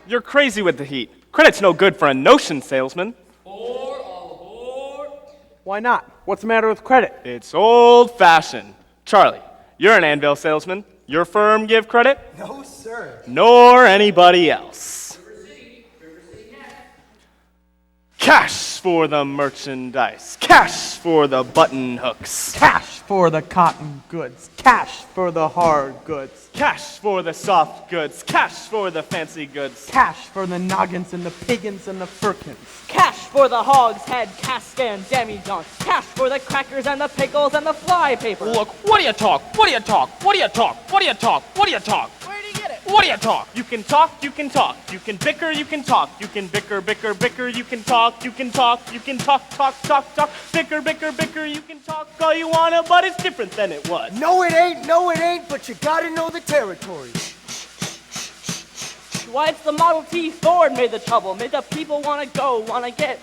You're crazy with the heat. Credit's no good for a notion salesman. All aboard. Why not? What's the matter with credit? It's old-fashioned. Charlie, you're an anvil salesman. Your firm give credit? No, sir. Nor anybody else. River City next. Cash for the merchandise. Cash for the button hooks. Cash for the cotton goods. Cash for the hard goods. Cash for the soft goods. Cash for the fancy goods. Cash for the noggins and the piggins and the firkins. Cash for the hogshead, cask and demijohn. Cash for the crackers and the pickles and the fly paper. Look, what do you talk? What do you talk? What do you talk? What do you talk? What do you talk? Where do you get it? What do you talk? You can talk, you can talk. You can bicker, you can talk. You can bicker, bicker, bicker. You can talk, you can talk. You can talk, talk, talk, talk. Bicker, bicker, bicker. You can talk all you wanna, but it's different than it was. No, it ain't, but you gotta know the territory. Why, it's the Model T Ford made the trouble. Made the people wanna go, wanna get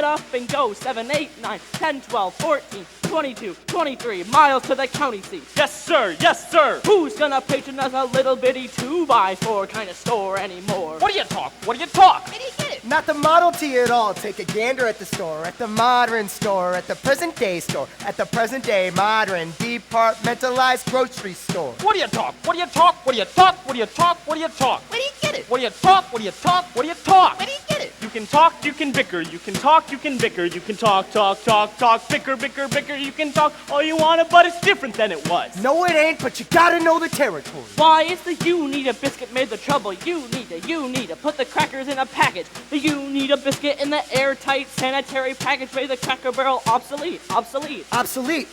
up and go. 7, 8, 9, 10, 12, 14, 22, 23 miles to the county seat. Yes, sir, yes, sir. Who's gonna patronize a little bitty 2x4 kind of store anymore? What do you talk? What do you talk? Where do you get it? Not the Model T at all. Take a gander at the store, at the modern store, at the present day store, at the present day modern departmentalized grocery store. What do you talk? What do you talk? What do you talk? What do you talk? What do you talk? Where do you get it? What do you talk? What do you talk? What do you talk? Where do you get it? You can talk, you can bicker. You can talk, you can bicker. You can talk, talk, talk, talk. Bicker, bicker, bicker. You can talk all you wanna, but it's different than it was. No, it ain't, but you gotta know the territory. Why, it's the you need a biscuit made the trouble. You need to put the crackers in a package. The you need a biscuit in the airtight sanitary package made the Cracker Barrel obsolete. Obsolete, obsolete,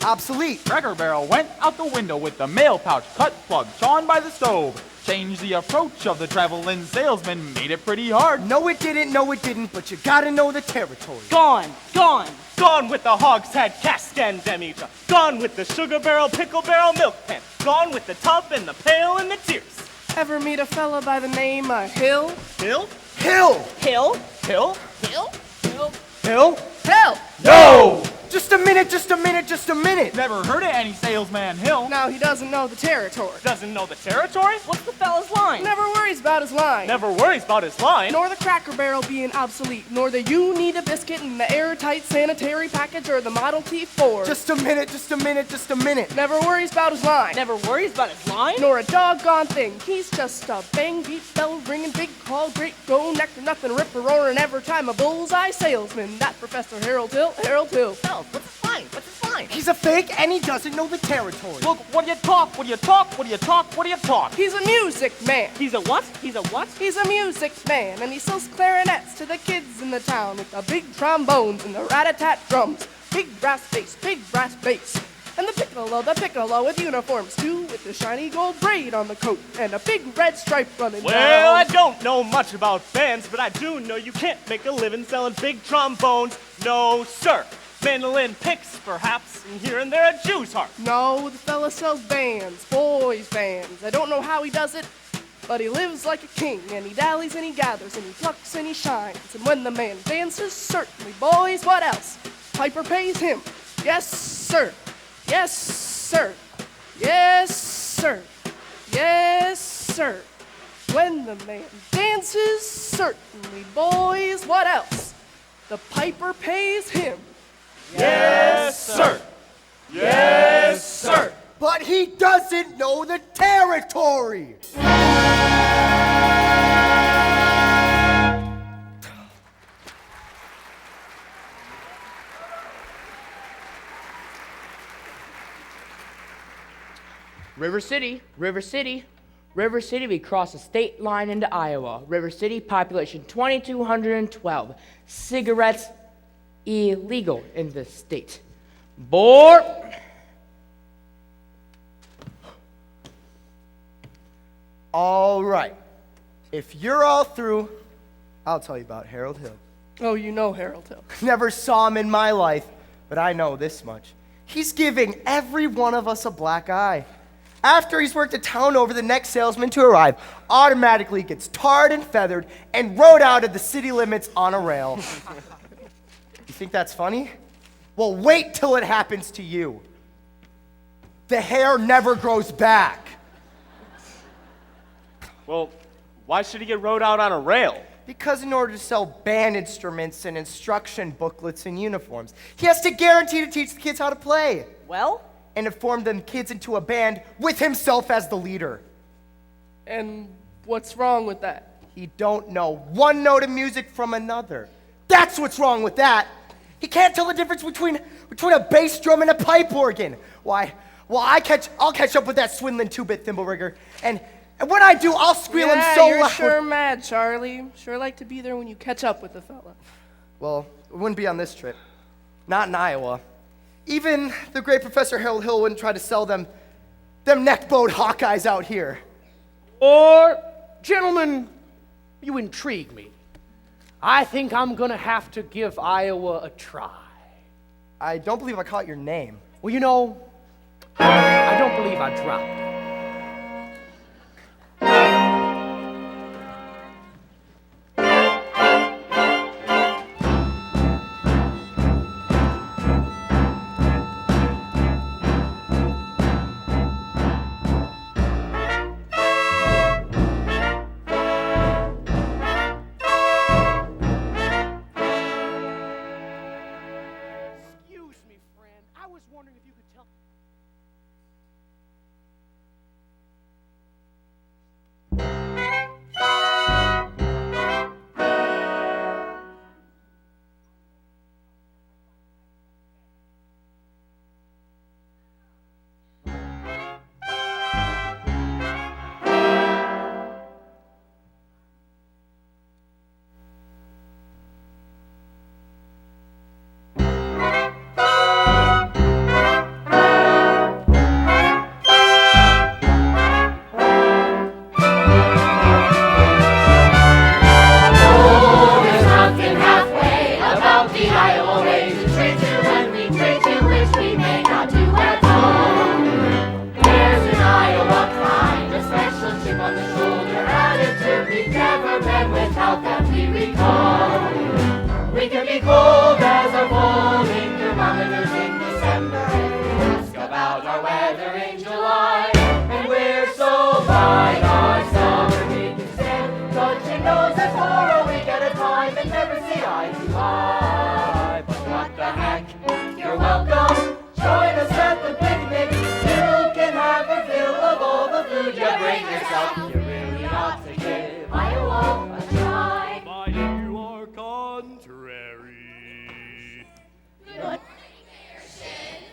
obsolete. Cracker Barrel went out the window with the mail pouch cut plug shone by the stove. Changed the approach of the traveling salesman, made it pretty hard. No, it didn't, but you gotta know the territory. Gone. Gone with the hogshead, cask and demijohn. Gone with the sugar barrel, pickle barrel, milk pan. Gone with the tub and the pail and the tears. Ever meet a fella by the name of Hill? Hill? Hill! Hill? Hill? Hill? Hill? Hill? Hill! No! Just a minute. Never heard of any salesman Hill. Now he doesn't know the territory. Doesn't know the territory? What's the fella's line? Never worries about his line. Never worries about his line. Nor the Cracker Barrel being obsolete, nor the you need a biscuit in the airtight sanitary package or the Model T Ford. Just a minute. Never worries about his line. Never worries about his line? Nor a doggone thing. He's just a bang, beat, bell ringing, big call, great go, nectar, nothing, ripper, roaring, every time a bullseye salesman. That Professor Harold Hill. Fellas, what's his line? What's his line? He's a fake and he doesn't know the territory. Look, what do you talk? What do you talk? What do you talk? What do you talk? He's a music man. He's a what? He's a what? He's a music man, and he sells clarinets to the kids in the town with the big trombones and the rat-a-tat drums. Big brass bass. And the piccolo with uniforms too, with the shiny gold braid on the coat and a big red stripe running down. Well, I don't know much about bands, but I do know you can't make a living selling big trombones. No, sir. Mandolin picks, perhaps, and here and there a Jew's harp. No, the fella sells bands, boys' bands. I don't know how he does it, but he lives like a king, and he dallies and he gathers, and he plucks and he shines. And when the man dances, certainly, boys, what else? Piper pays him. Yes, sir. Yes, sir. Yes, sir. Yes, sir. When the man dances, certainly, boys, what else? The piper pays him. Yes, sir. Yes, sir. But he doesn't know the territory. River City, we cross the state line into Iowa. River City, population 2,212. Cigarettes illegal in this state. Board. All right. If you're all through, I'll tell you about Harold Hill. Oh, you know Harold Hill. Never saw him in my life, but I know this much. He's giving every one of us a black eye. After he's worked a town over, the next salesman to arrive automatically gets tarred and feathered and rode out of the city limits on a rail. You think that's funny? Well, wait till it happens to you. The hair never grows back. Well, Why should he get rode out on a rail? Because in order to sell band instruments and instruction booklets and uniforms, he has to guarantee to teach the kids how to play. Well? And to form them kids into a band with himself as the leader. And what's wrong with that? He don't know one note of music from another. That's what's wrong with that. He can't tell the difference between a bass drum and a pipe organ. Why? Well, I'll catch up with that swindling 2-bit thimble rigger, and when I do, I'll squeal him so you're loud. sure mad, Charlie. Sure like to be there when you catch up with the fella. Well, it wouldn't be on this trip. Not in Iowa. Even the great Professor Harold Hill wouldn't try to sell them neck-bowed Hawkeyes out here. Gentlemen, you intrigue me. I think I'm gonna have to give Iowa a try. I don't believe I caught your name. Well, you know, I don't believe I dropped it.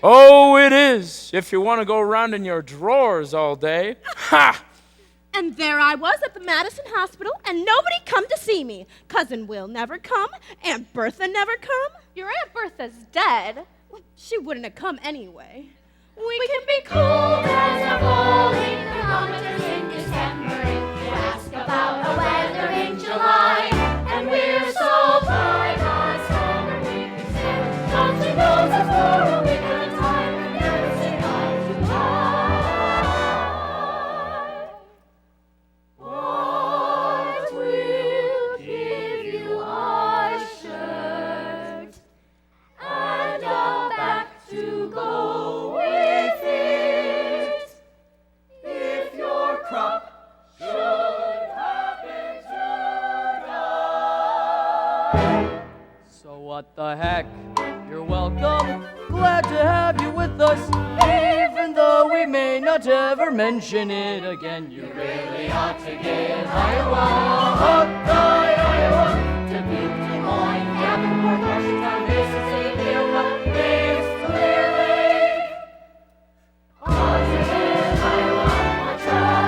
Oh, it is, if you want to go around in your drawers all day. Ha! And there I was at the Madison Hospital, and nobody come to see me. Cousin Will never come, Aunt Bertha never come. Your Aunt Bertha's dead. Well, she wouldn't have come anyway. We can be cold as a falling thermometers in December if you ask about the weather in July. And we're so fine on summer we can stand. Don't you know that for a week at a time we never say eye to eye. What will give you a shirt and a back to go with it if your crop should happen to die? So what the heck? You're welcome. Glad to have you with us, even though we may not ever mention it again. You really ought to give Iowa, Hawkeye, Iowa, Dubuque, Des Moines, Davenport, Washington, Mississippi, Davis, clearly. Ought to give Iowa a try.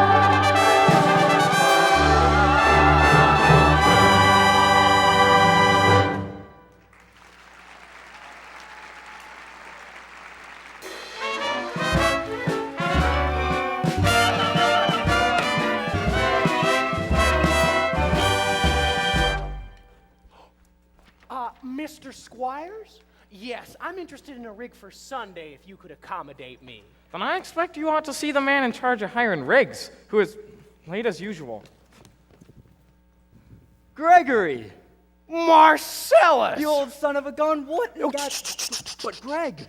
Mr. Squires? Yes, I'm interested in a rig for Sunday if you could accommodate me. Then I expect you ought to see the man in charge of hiring rigs, who is late as usual. Gregory! Marcellus! You old son of a gun, what? But Greg,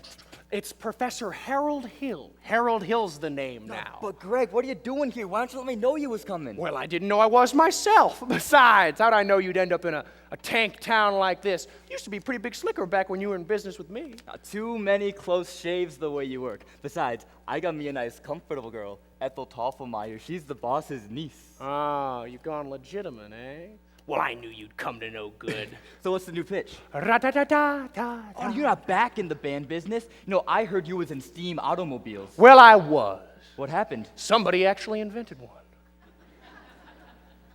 It's Professor Harold Hill. Harold Hill's the name now. But Greg, what are you doing here? Why don't you let me know you was coming? Well, I didn't know I was myself. Besides, how'd I know you'd end up in a tank town like this? You used to be a pretty big slicker back when you were in business with me. Not too many close shaves the way you work. Besides, I got me a nice, comfortable girl, Ethel Toffelmeyer. She's the boss's niece. Oh, you've gone legitimate, eh? Well, I knew you'd come to no good. So what's the new pitch? Ra-da-da-da-da-da. Oh, you're not back in the band business? You know, I heard you was in steam automobiles. Well, I was. What happened? Somebody actually invented one.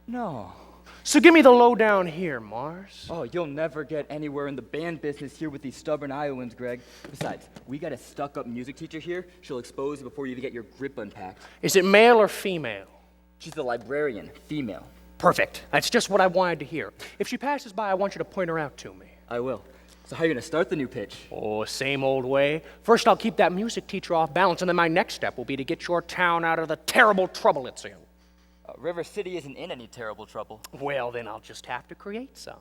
No. So give me the lowdown here, Mars. Oh, you'll never get anywhere in the band business here with these stubborn Iowans, Greg. Besides, we got a stuck-up music teacher here. She'll expose you before you even get your grip unpacked. Is it male or female? She's the librarian, female. Perfect. That's just what I wanted to hear. If she passes by, I want you to point her out to me. I will. So how are you going to start the new pitch? Oh, same old way. First, I'll keep that music teacher off balance, and then my next step will be to get your town out of the terrible trouble it's in. River City isn't in any terrible trouble. Well, then I'll just have to create some.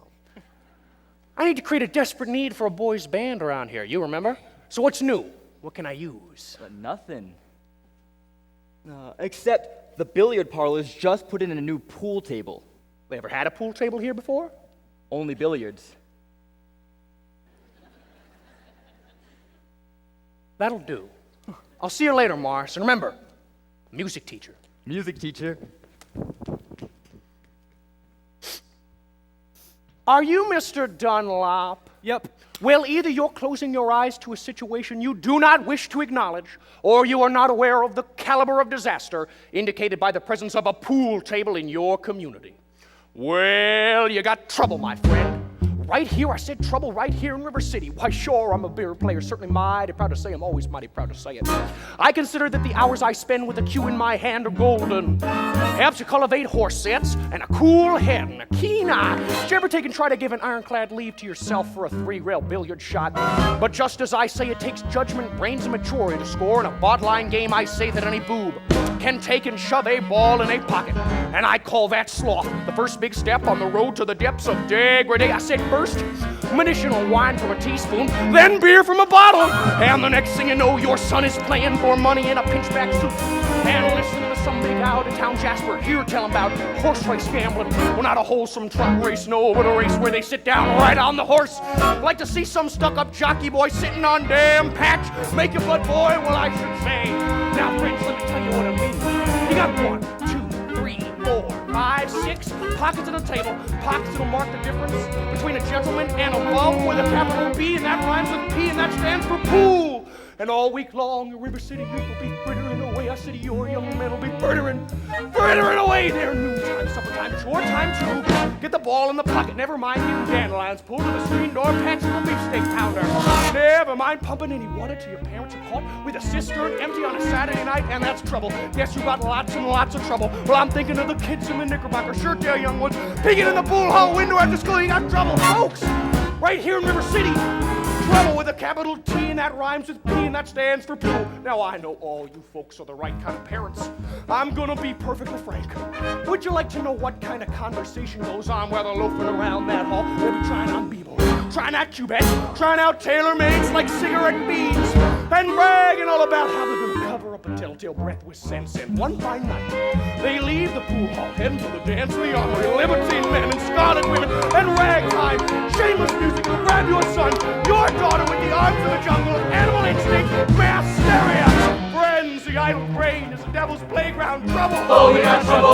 I need to create a desperate need for a boys' band around here. You remember? So what's new? What can I use? Nothing. Except the billiard parlors just put in a new pool table. They ever had a pool table here before? Only billiards. That'll do. I'll see you later, Mars. And remember, music teacher. Music teacher. Are you Mr. Dunlop? Yep. Well, either you're closing your eyes to a situation you do not wish to acknowledge, or you are not aware of the caliber of disaster indicated by the presence of a pool table in your community. Well, you got trouble, my friend. Right here, I said trouble right here in River City. Why, sure, I'm a beer player, certainly mighty proud to say I'm always mighty proud to say it. I consider that the hours I spend with a cue in my hand are golden. Helps you cultivate horse sense and a cool head and a keen eye. Did you ever take and try to give an ironclad leave to yourself for a 3-rail billiard shot? But just as I say it takes judgment, brains, and maturity to score in a bot-line game, I say that any boob can take and shove a ball in a pocket. And I call that sloth. The first big step on the road to the depths of degradation. I said first, medicinal wine from a teaspoon, then beer from a bottle. And the next thing you know, your son is playing for money in a pinchback suit. And listen to some big out-of-town Jasper here tell him about horse race gambling. Well, not a wholesome truck race, no, but a race where they sit down right on the horse. Like to see some stuck-up jockey boy sitting on damn patch. Make your blood boil, well, I should say. Now, friends, let me tell you what I mean. You got 1, 2, 3, 4, 5, 6 pockets on the table. Pockets that'll mark the difference between a gentleman and a love with a capital B, and that rhymes with P, and that stands for pool. And all week long, your River City youth will be frittering away. I said your young men will be frittering away. Their noontime, supper time, chore time too. Get the ball in the pocket. Never mind getting dandelions pulled to the screen door, patch little beefsteak pounder. Never mind pumping any water till your parents are caught with a cistern empty on a Saturday night, and that's trouble. Yes, you got lots and lots of trouble. Well, I'm thinking of the kids in the Knickerbocker shirt there, young ones, peeking in the pool hall window after school. You got trouble, folks. Right here in River City. Trouble with a capital T, and that rhymes with P, and that stands for pool. Now, I know all you folks are the right kind of parents. I'm gonna be perfectly frank. Would you like to know what kind of conversation goes on while they're loafing around that hall? They'll be trying on b-boy, trying out cubettes, trying out tailor-mades like cigarette beads, and bragging all about how they're gonna cover up a telltale breath with sense. And one fine night, they leave the pool hall, heading to the dance of the armory, libertine men and scarlet women, and ragtime, shameless music will grab your son, your daughter with the arms of a jungle, animal instinct, mass hysteria. Friends, the idle brain is the devil's playground. Trouble. Oh, we got trouble.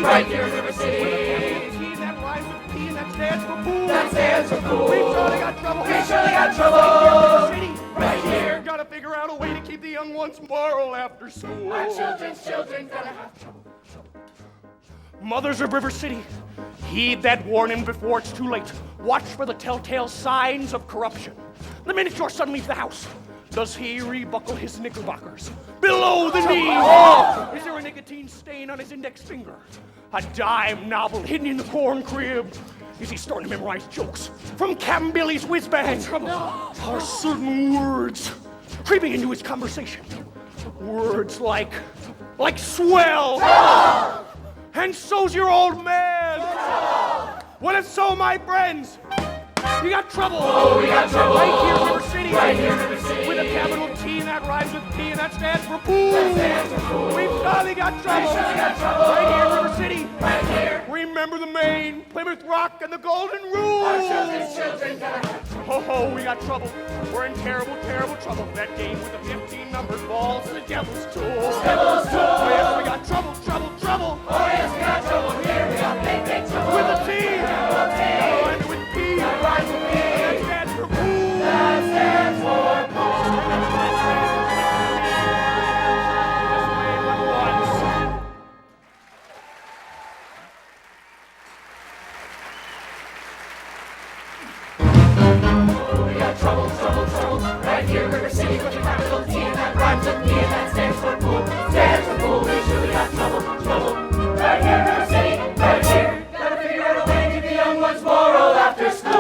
Right here in River City. That rhymes with P, and that stands for pool. That stands for pool. We surely got trouble. We surely got trouble. Right here. Gotta figure out a way to keep the young ones moral after school. Our children's children gonna have trouble. Mothers of River City, heed that warning before it's too late. Watch for the telltale signs of corruption. The minute your son leaves the house, does he rebuckle his knickerbockers below the knee? Is there a nicotine stain on his index finger? A dime novel hidden in the corn crib? Is he starting to memorize jokes from Captain Billy's whiz-bang? Are certain words creeping into his conversation? Words like swell. And so's your old man. Well, if so, my friends, you got trouble. Oh, we got trouble. Right here in River City. Right here in River City. With a capital T that rhymes with P and that stands for pool. We've surely got trouble. Right here in River City. Right here. Remember the Maine, Plymouth Rock, and the Golden Rule. Our children gonna have trouble. Oh, we got trouble. We're in terrible, terrible trouble. That game with the 15 numbered balls and the devil's tool. Devil's tool. Oh yes, we got trouble, trouble, trouble. Oh yes, we got trouble here. We got big, big trouble. With a T. That rhymes with P. That rhymes with P. And that stands for pool. That stands for pool. Trouble, trouble, trouble, right here, River City, with a capital T, and that rhymes with P, and that stands for pool. Stands for pool, we surely got trouble, trouble. Right here, River City, right here. Gotta figure out a way to keep the young ones moral after school.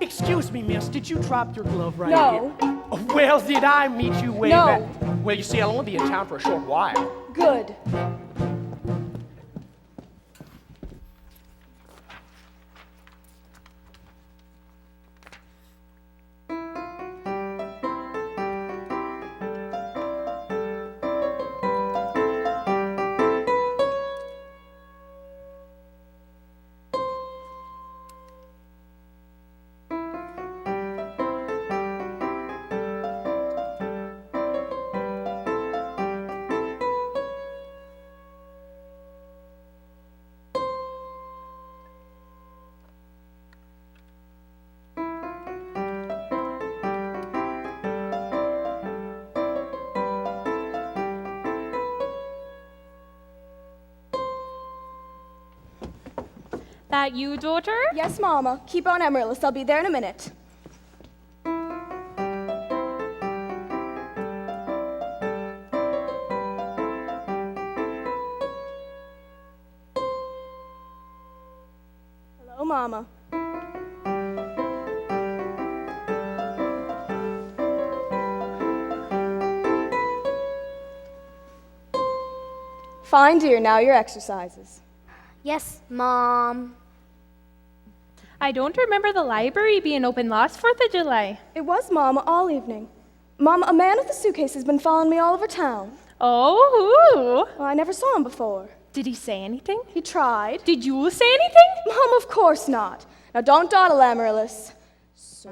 Excuse me, miss, did you drop your glove right No. here? Oh, well, did I meet you way No. back? Well, you see, I'll only be in town for a short while. Good. That you, daughter? Yes, Mama. Keep on, Amaryllis. I'll be there in a minute. Hello, Mama. Fine, dear. Now your exercises. Yes, Mom. I don't remember the library being open last 4th of July. It was, Mama, all evening. Mama, a man with a suitcase has been following me all over town. Oh, who? Well, I never saw him before. Did he say anything? He tried. Did you say anything? Mom, of course not. Now don't dawdle, Amaryllis. So,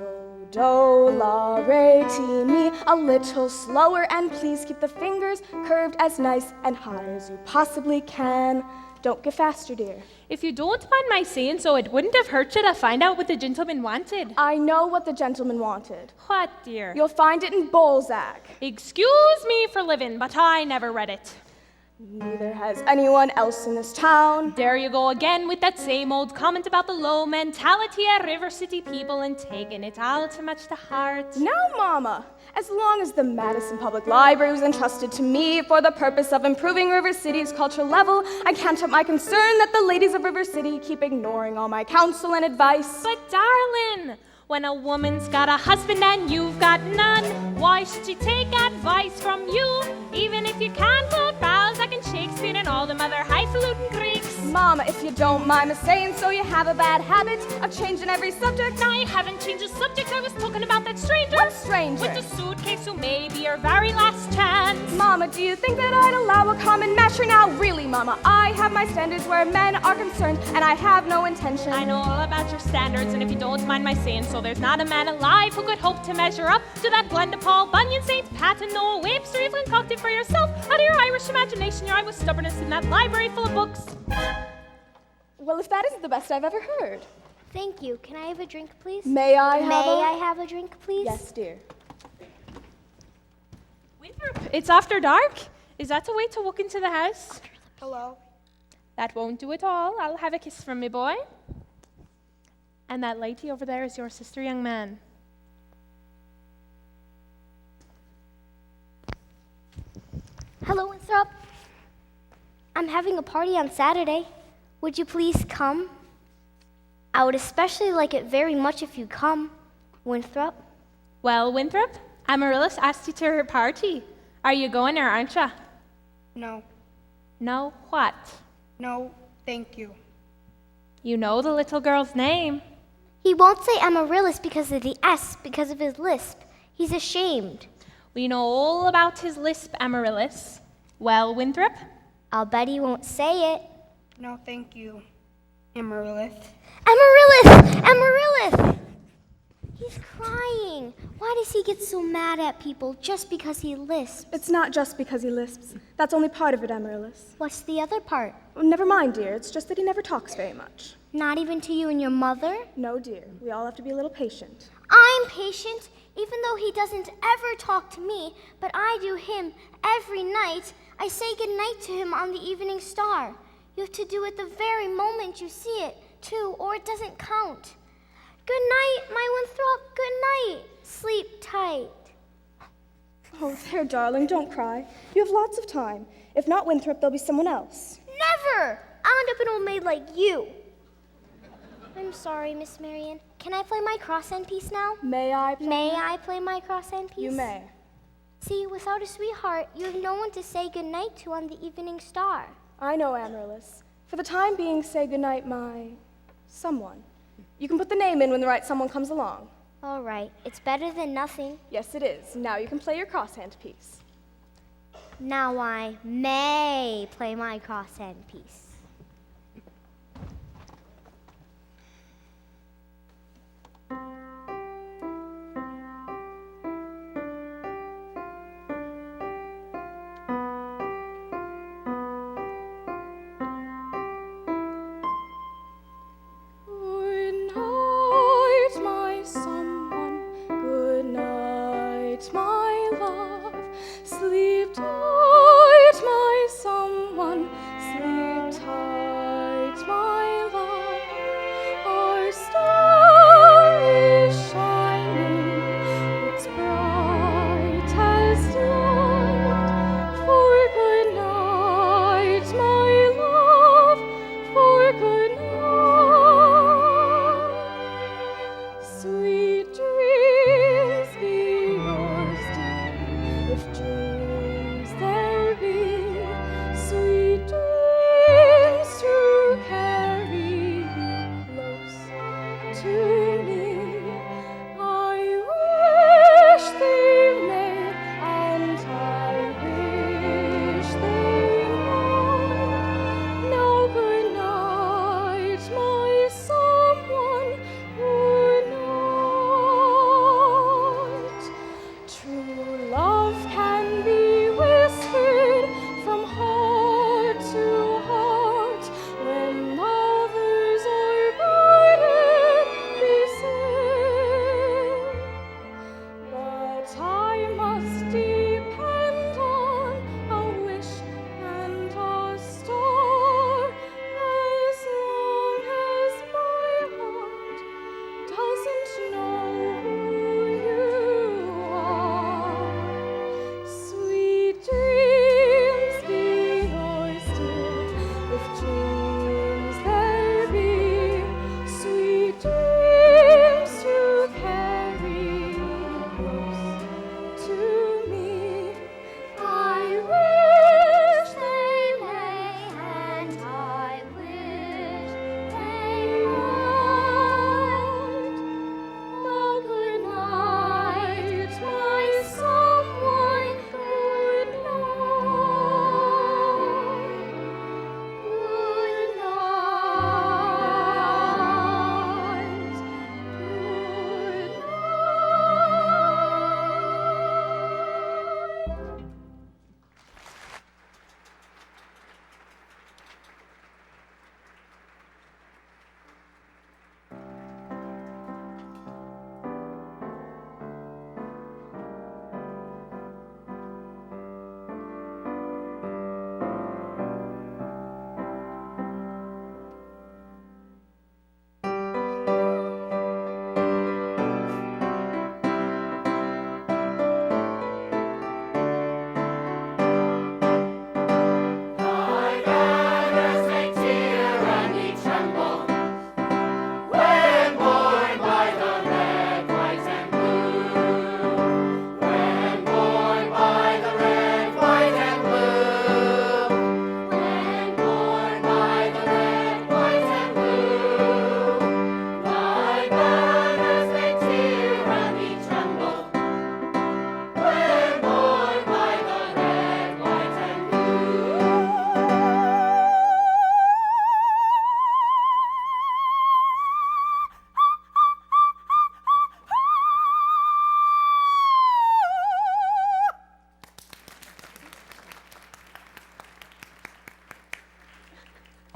do, la, re, ti, mi, a little slower, and please keep the fingers curved as nice and high as you possibly can. Don't get faster, dear. If you don't mind my saying so, it wouldn't have hurt you to find out what the gentleman wanted. I know what the gentleman wanted. What, dear? You'll find it in Balzac. Excuse me for living, but I never read it. Neither has anyone else in this town. There you go again with that same old comment about the low mentality of River City people and taking it all too much to heart. No, Mama. As long as the Madison Public Library was entrusted to me for the purpose of improving River City's cultural level, I can't help my concern that the ladies of River City keep ignoring all my counsel and advice. But darling, when a woman's got a husband and you've got none, why should she take advice from you? Even if you can't quote Balzac and Shakespeare and all them other highfalutin Greeks. Mama, if you don't mind me saying so, you have a bad habit of changing every subject. I haven't changed the subject. I was talking about that stranger. What stranger? With the suitcase who may be your very last chance. Mama, do you think that I'd allow a common matcher now? Really, Mama, I have my standards where men are concerned, and I have no intention. I know all about your standards, and if you don't mind my saying so, there's not a man alive who could hope to measure up to that Glenda Paul, Bunyan, St. Pat, and Noah Webster. You've concocted for yourself out of your Irish imagination, your eye was stubbornness in that library full of books. Well, if that isn't the best I've ever heard. Thank you. Can I have a drink, please? May I have a drink, please? Yes, dear. Winthrop, it's after dark. Is that the way to walk into the house? Hello. That won't do it all. I'll have a kiss from me, boy. And that lady over there is your sister, young man. Hello, Winthrop. I'm having a party on Saturday. Would you please come? I would especially like it very much if you come, Winthrop. Well, Winthrop, Amaryllis asked you to her party. Are you going or aren't you? No. No, what? No, thank you. You know the little girl's name. He won't say Amaryllis because of the S, because of his lisp. He's ashamed. We know all about his lisp, Amaryllis. Well, Winthrop? I'll bet he won't say it. No, thank you, Amaryllis. Amaryllis! Amaryllis! He's crying. Why does he get so mad at people just because he lisps? It's not just because he lisps. That's only part of it, Amaryllis. What's the other part? Oh, never mind, dear. It's just that he never talks very much. Not even to you and your mother? No, dear. We all have to be a little patient. I'm patient, even though he doesn't ever talk to me, but I do him every night. I say goodnight to him on the evening star. You have to do it the very moment you see it, too, or it doesn't count. Good night, my Winthrop. Good night. Sleep tight. Oh, there, darling, don't cry. You have lots of time. If not Winthrop, there'll be someone else. Never! I'll end up an old maid like you. I'm sorry, Miss Marion. Can I play my cross-end piece now? May I play? May I play my cross-end piece? You may. See, without a sweetheart, you have no one to say goodnight to on the evening star. I know, Amaryllis. For the time being, say goodnight, my someone. You can put the name in when the right someone comes along. All right. It's better than nothing. Yes, it is. Now you can play your crosshand piece. Now I may play my crosshand piece. Sleep tight, my someone, sleep tight.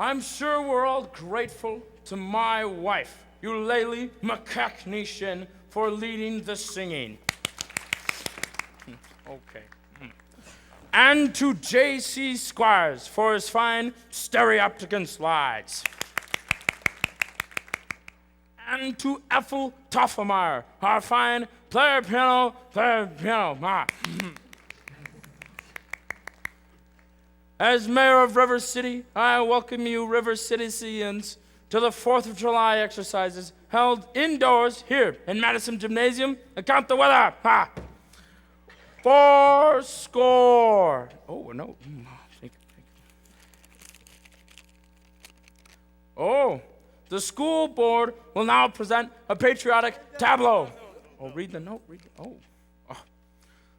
I'm sure we're all grateful to my wife, Eulalie McCackney Shinn, for leading the singing. Okay. And to J.C. Squires for his fine stereopticon slides. And to Ethel Toffemeyer, our fine player piano. As mayor of River City, I welcome you, River Citizens, to the 4th of July exercises held indoors here in Madison Gymnasium. And count the weather. Ha! 4 score. Oh, no. Thank you. Oh, the school board will now present a patriotic tableau. Oh, read the note.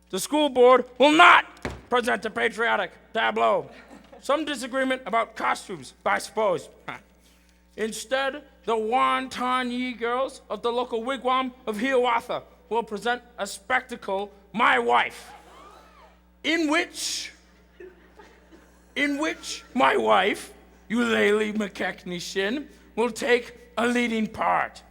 The school board will not present a patriotic tableau. Some disagreement about costumes, I suppose. Instead, the Wonton Yee girls of the local wigwam of Hiawatha will present a spectacle, My Wife, in which my wife, Eulalie McCackney Shinn, will take a leading part.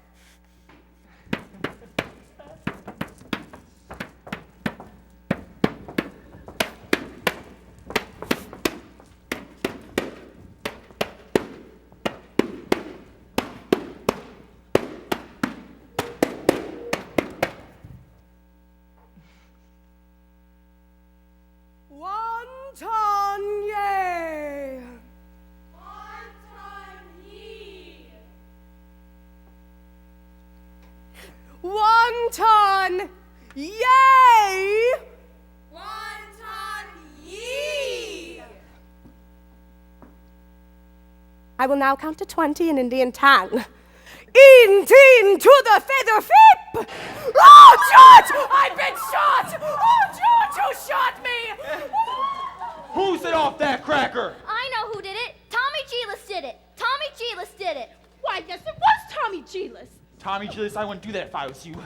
Wonton, yay! Wonton yee! I will now count to 20 in Indian tongue. In, teen, to the feather fip! Oh, George! I've been shot! Oh, George, who shot me? Who set off that cracker? I know who did it. Tommy Cheeless did it. Tommy Cheeless did it. Why, yes, it was Tommy Cheeless. Tommy Cheeless, I wouldn't do that if I was you.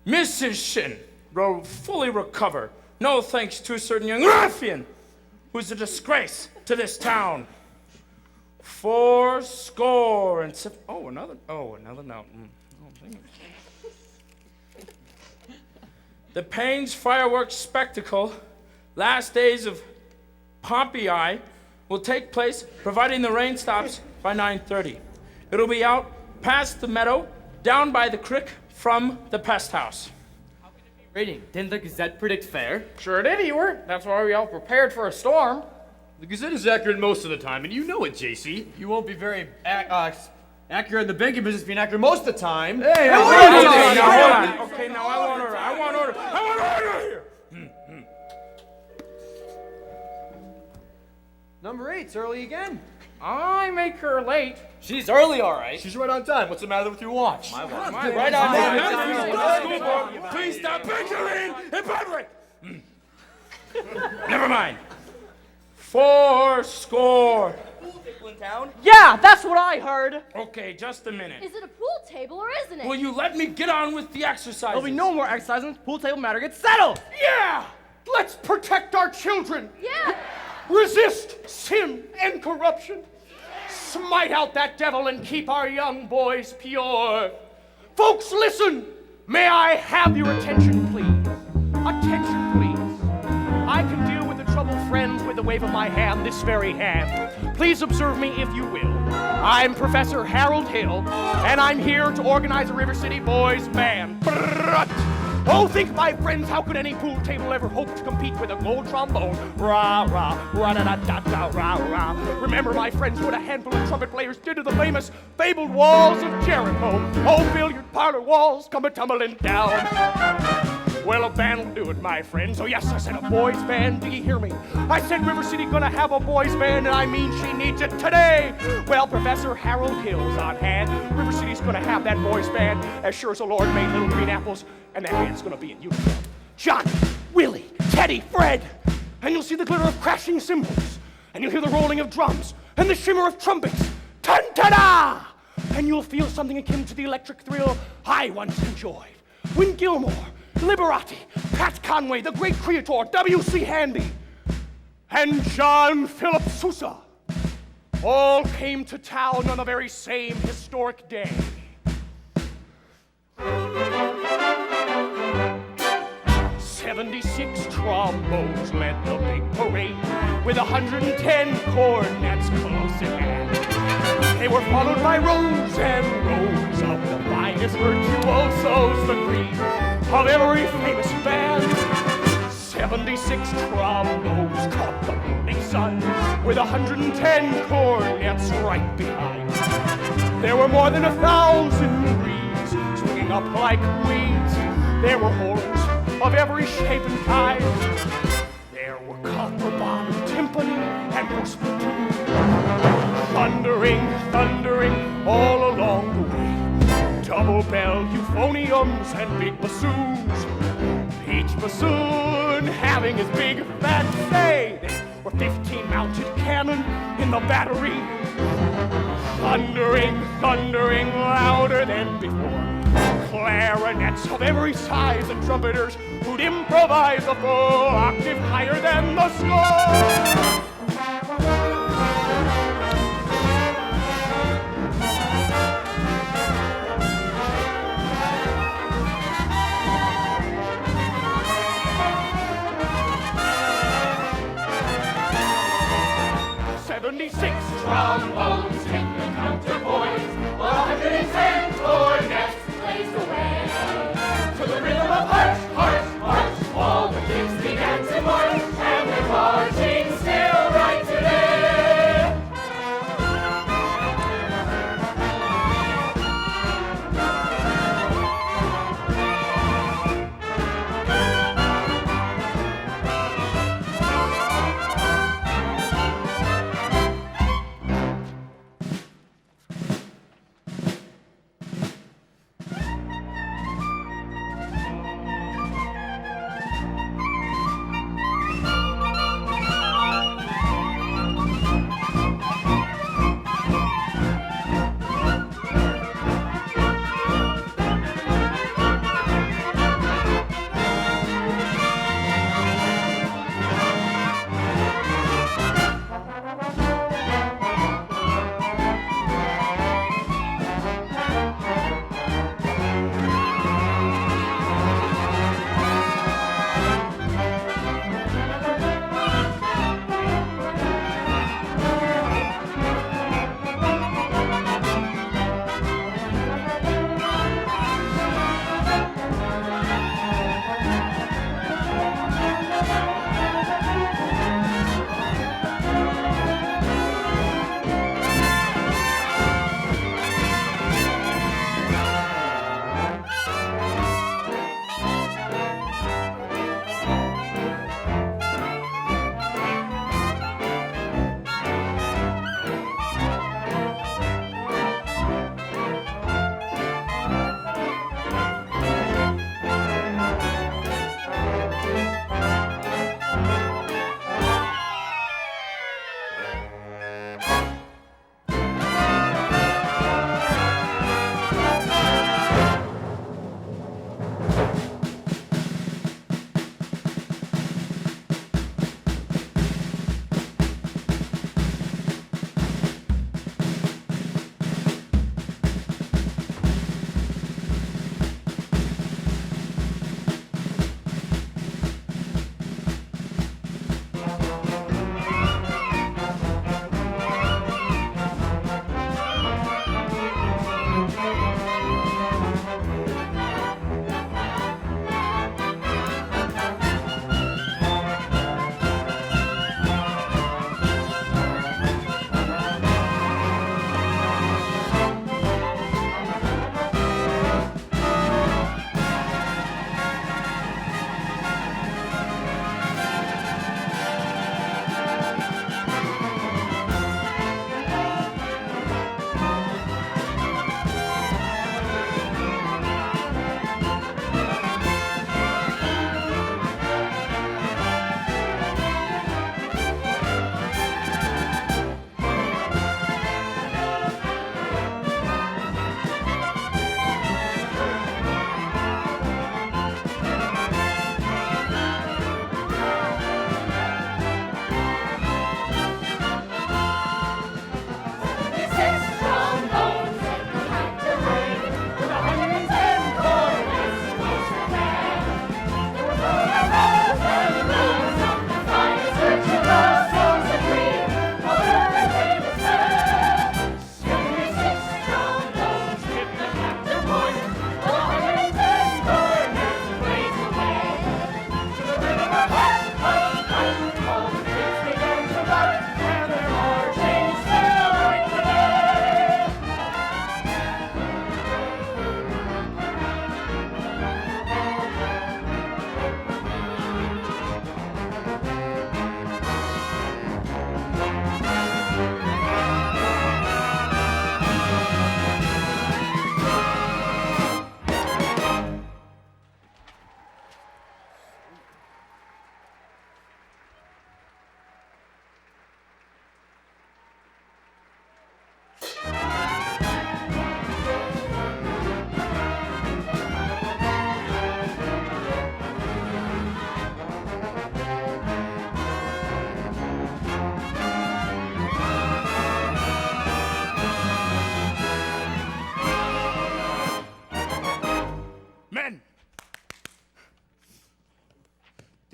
Mrs. Shinn will fully recover, no thanks to a certain young ruffian who's a disgrace to this town. 4 score and another note. The Payne's fireworks spectacle, last days of Pompeii, will take place providing the rain stops by 9:30. It'll be out past the meadow, down by the creek from the pest house. How can it be raining? Didn't the Gazette predict fair? Sure did, Ewer. That's why we all prepared for a storm. The Gazette is accurate most of the time, and you know it, JC. You won't be very accurate in the banking business, being accurate most of the time. Hey, hold on. Okay, now I want order here. Number 8's early again. I make her late. She's early, all right. She's right on time. What's the matter with your watch? My watch. Right on time. Please stop bickering in public. Never mind. 4 score. Yeah, that's what I heard. Okay, just a minute. Is it a pool table or isn't it? Will you let me get on with the exercises? There'll be no more exercising. Pool table matter gets settled. Yeah! Let's protect our children. Yeah. Resist sin and corruption. Smite out that devil and keep our young boys pure. Folks, listen. May I have your attention, please? Attention, please. I can deal with the troubled friends with the wave of my hand, this very hand. Please observe me if you will. I'm Professor Harold Hill, and I'm here to organize a River City Boys Band. Oh, think, my friends, how could any pool table ever hope to compete with a gold trombone? Rah, rah, rah-da-da-da-da, rah, rah. Remember, my friends, what a handful of trumpet players did to the famous, fabled walls of Jericho. Oh, billiard parlor walls come a-tumbling down. Well, a band will do it, my friends. Oh, yes, I said a boys' band. Do you hear me? I said River City gonna have a boys' band, and I mean she needs it today. Well, Professor Harold Hill's on hand. River City's gonna have that boys' band, as sure as the Lord made little green apples, and that band's gonna be in uniform. Johnny, Willie, Teddy, Fred. And you'll see the glitter of crashing cymbals, and you'll hear the rolling of drums, and the shimmer of trumpets. Tan-ta-da! And you'll feel something akin to the electric thrill I once enjoyed when Gilmore, Liberati, Pat Conway, the great creator, W.C. Handy, and John Philip Sousa all came to town on the very same historic day. 76 trombones led the big parade, with 110 cornets close at hand. They were followed by rows and rows of the finest virtuosos, the cream of every famous band. 76 trombones caught the morning sun, with 110 cornets right behind. There were more than 1,000 reeds swinging up like weeds. There were horns of every shape and kind. There were copper-bottomed timpani and spittoon, thundering, thundering all along the way. Double bell euphoniums and big bassoons. Each bassoon having his big fat say. There were 15 mounted cannon in the battery, thundering, thundering louder than before. Clarinets of every size and trumpeters who'd improvise a full octave higher than the score. Trombones in the counterpoise, 110 cornets blazed away. To the rhythm of march, march, march, all the kids began to march, and they're marching still right today.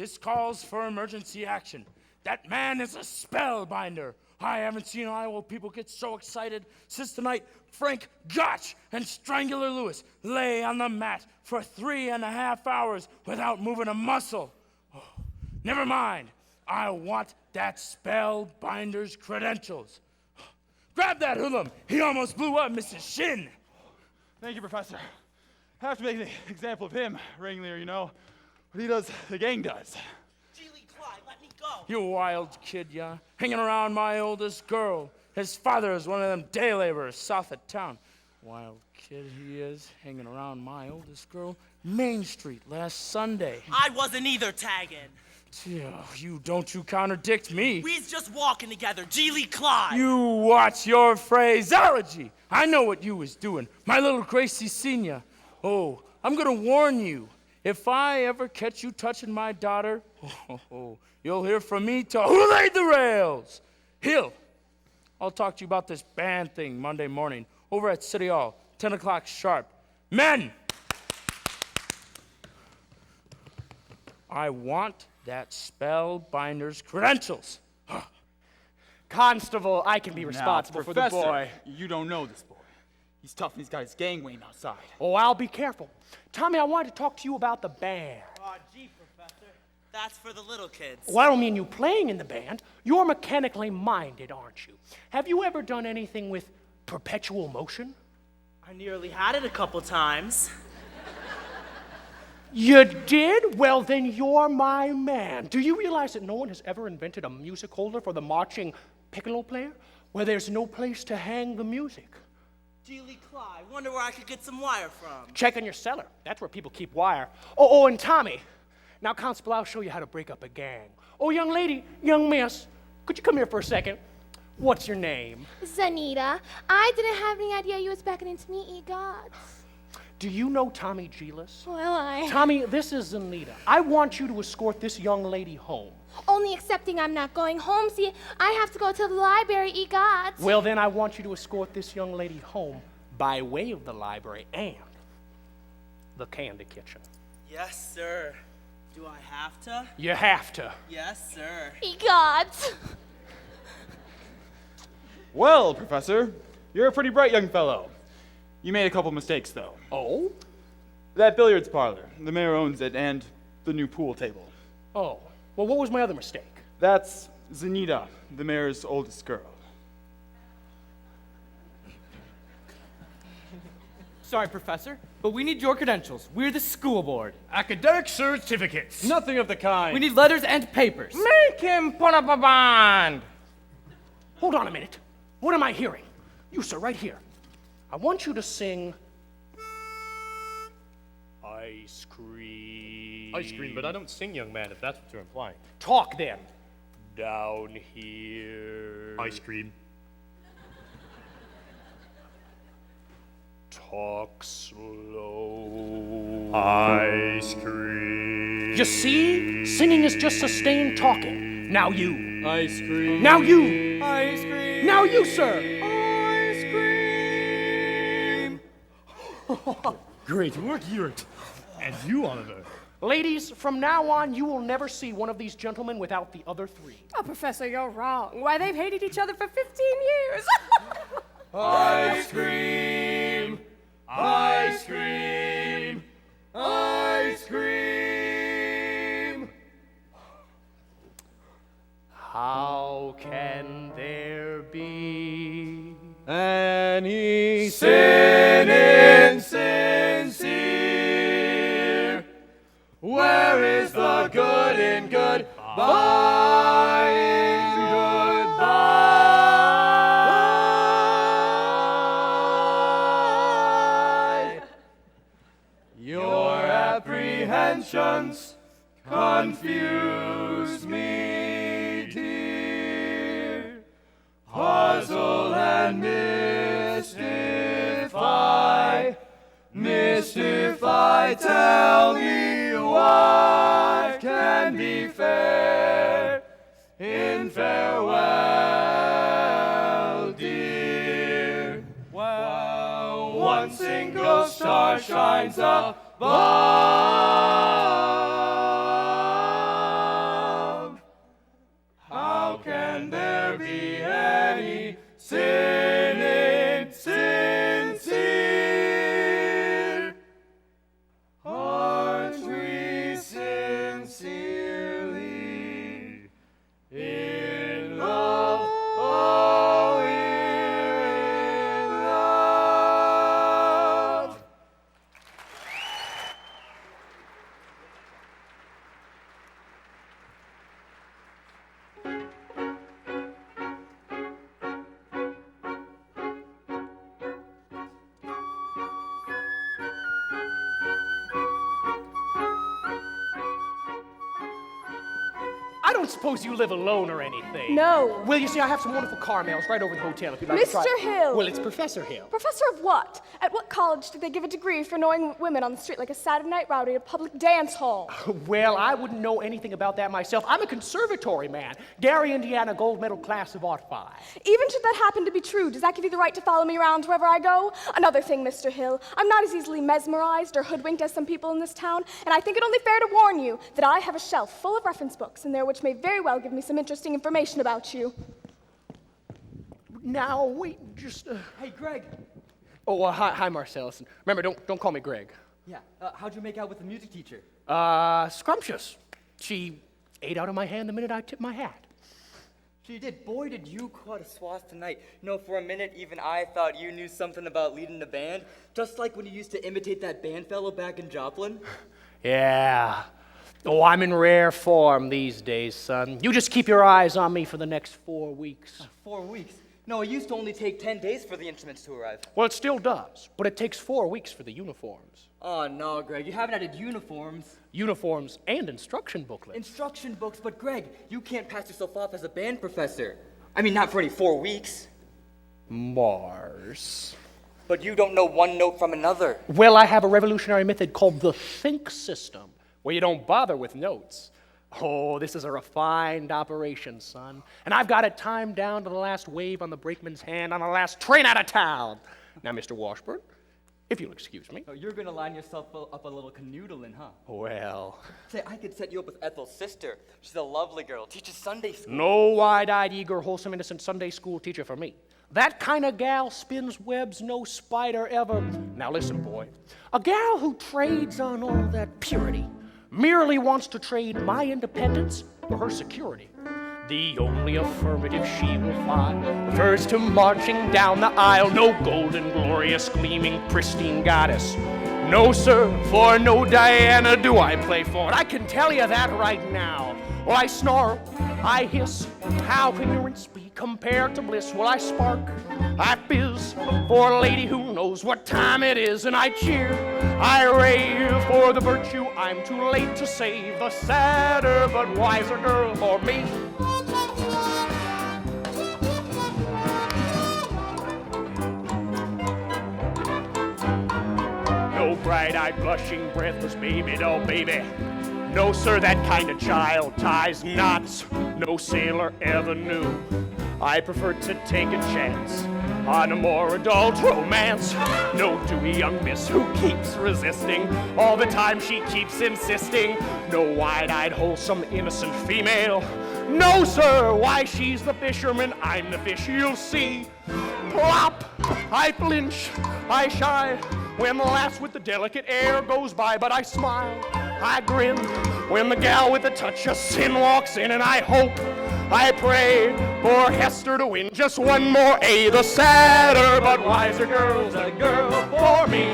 This calls for emergency action. That man is a spellbinder. I haven't seen Iowa people get so excited since the night Frank Gotch and Strangular Lewis lay on the mat for 3.5 hours without moving a muscle. Oh, never mind. I want that spellbinder's credentials. Grab that hoodlum. He almost blew up Mrs. Shinn. Thank you, Professor. I have to make an example of him, Ringleader, you know. What he does, the gang does. You wild kid, yeah? Hanging around my oldest girl. His father is one of them day laborers south of town. Wild kid he is, hanging around my oldest girl. Main Street last Sunday. I wasn't either tagging. You contradict me. We's just walking together, Geely Clyde. You watch your phraseology. I know what you was doing. My little Gracie Senior. Oh, I'm gonna warn you. If I ever catch you touching my daughter, you'll hear from me to who laid the rails. Hill, I'll talk to you about this band thing Monday morning over at City Hall, 10 o'clock sharp. Men, I want that spellbinder's credentials. Constable, I can be responsible for the boy. You don't know this boy. He's tough and he's got his gang waiting outside. Oh, I'll be careful. Tommy, I wanted to talk to you about the band. Oh, gee, Professor. That's for the little kids. Well, I don't mean you playing in the band. You're mechanically minded, aren't you? Have you ever done anything with perpetual motion? I nearly had it a couple times. You did? Well, then you're my man. Do you realize that no one has ever invented a music holder for the marching piccolo player where there's no place to hang the music? Geely Clyde, wonder where I could get some wire from. Check in your cellar. That's where people keep wire. Oh, and Tommy. Now, Constable, I'll show you how to break up a gang. Oh, young lady, young miss, could you come here for a second? What's your name? Zaneeta. I didn't have any idea you was beckoning to me, egods. Do you know Tommy Geelis? Well, Tommy, this is Zaneeta. I want you to escort this young lady home. Only excepting I'm not going home. See, I have to go to the library, egods. Well, then I want you to escort this young lady home by way of the library and the candy kitchen. Yes, sir. Do I have to? You have to. Yes, sir. Egods. Well, Professor, you're a pretty bright young fellow. You made a couple mistakes, though. Oh? That billiards parlor, the mayor owns it, and the new pool table. Oh. Well, what was my other mistake? That's Zaneeta, the mayor's oldest girl. Sorry, Professor, but we need your credentials. We're the school board. Academic certificates. Nothing of the kind. We need letters and papers. Make him put up a bond. Hold on a minute. What am I hearing? You, sir, right here. I want you to sing Ice Cream. Ice cream, but I don't sing, young man, if that's what you're implying. Talk then. Down here. Ice cream. Talk slow. Ice cream. You see? Singing is just sustained talking. Now you. Ice cream. Now you. Ice cream. Now you, sir. Ice cream. Great work, Urt. And you, Oliver. Ladies, from now on, you will never see one of these gentlemen without the other three. Oh, Professor, you're wrong. Why, they've hated each other for 15 years. Ice cream. Ice cream. Ice cream. How can there be any sin insincere? Where is the good in goodbye in goodbye? Your apprehensions confuse me, dear. Puzzle and mystify, tell me what can be fair in farewell, dear. While one single star shines above. don't suppose you live alone or anything. No. Well, you see, I have some wonderful car mails right over the hotel if you'd like to try. Mr. Hill. Well, it's Professor Hill. Professor of what? At what college did they give a degree for knowing women on the street like a Saturday night rowdy at a public dance hall? Well, I wouldn't know anything about that myself. I'm a conservatory man. Gary, Indiana, gold medal class of Art 5. Even should that happen to be true, does that give you the right to follow me around wherever I go? Another thing, Mr. Hill, I'm not as easily mesmerized or hoodwinked as some people in this town, and I think it only fair to warn you that I have a shelf full of reference books in there which may very well give me some interesting information about you. Now, wait, just... Hey, Greg. Oh, hi, Marcellus. Remember, don't call me Greg. Yeah, how'd you make out with the music teacher? Scrumptious. She ate out of my hand the minute I tipped my hat. She did. Boy, did you cut a swath tonight. No, for a minute, even I thought you knew something about leading a band. Just like when you used to imitate that band fellow back in Joplin. Yeah. Oh, I'm in rare form these days, son. You just keep your eyes on me for the next 4 weeks. 4 weeks? No, it used to only take 10 days for the instruments to arrive. Well, it still does, but it takes 4 weeks for the uniforms. Oh, no, Greg, you haven't added uniforms. Uniforms and instruction booklets. Instruction books, but Greg, you can't pass yourself off as a band professor. I mean, not for any 4 weeks. Mars. But you don't know one note from another. Well, I have a revolutionary method called the think system, where you don't bother with notes. Oh, this is a refined operation, son. And I've got it timed down to the last wave on the brakeman's hand on the last train out of town. Now, Mr. Washburn, if you'll excuse me. Oh, you're gonna line yourself up a little canoodling, huh? Well. Say, I could set you up with Ethel's sister. She's a lovely girl, teaches Sunday school. No wide-eyed, eager, wholesome, innocent Sunday school teacher for me. That kind of gal spins webs no spider ever. Now listen, boy. A gal who trades on all that purity merely wants to trade my independence for her security. The only affirmative she will find refers to marching down the aisle. No golden, glorious, gleaming, pristine goddess. No, sir, for no Diana do I play for it. I can tell you that right now. Well, I snarl, I hiss. How can ignorance be compared to bliss? Well, I spark, I fizz for a lady who knows what time it is. And I cheer, I rave for the virtue I'm too late to save. The sadder but wiser girl for me. No bright-eyed, blushing, breathless baby doll baby. No, sir, that kind of child ties knots no sailor ever knew. I prefer to take a chance on a more adult romance. No dewy young miss who keeps resisting. All the time she keeps insisting. No wide-eyed, wholesome, innocent female. No, sir, why she's the fisherman, I'm the fish, you'll see. Plop! I flinch, I shy when the lass with the delicate air goes by, but I smile, I grin when the gal with the touch of sin walks in, and I hope, I pray for Hester to win just one more A. The sadder but wiser girl's a girl for me.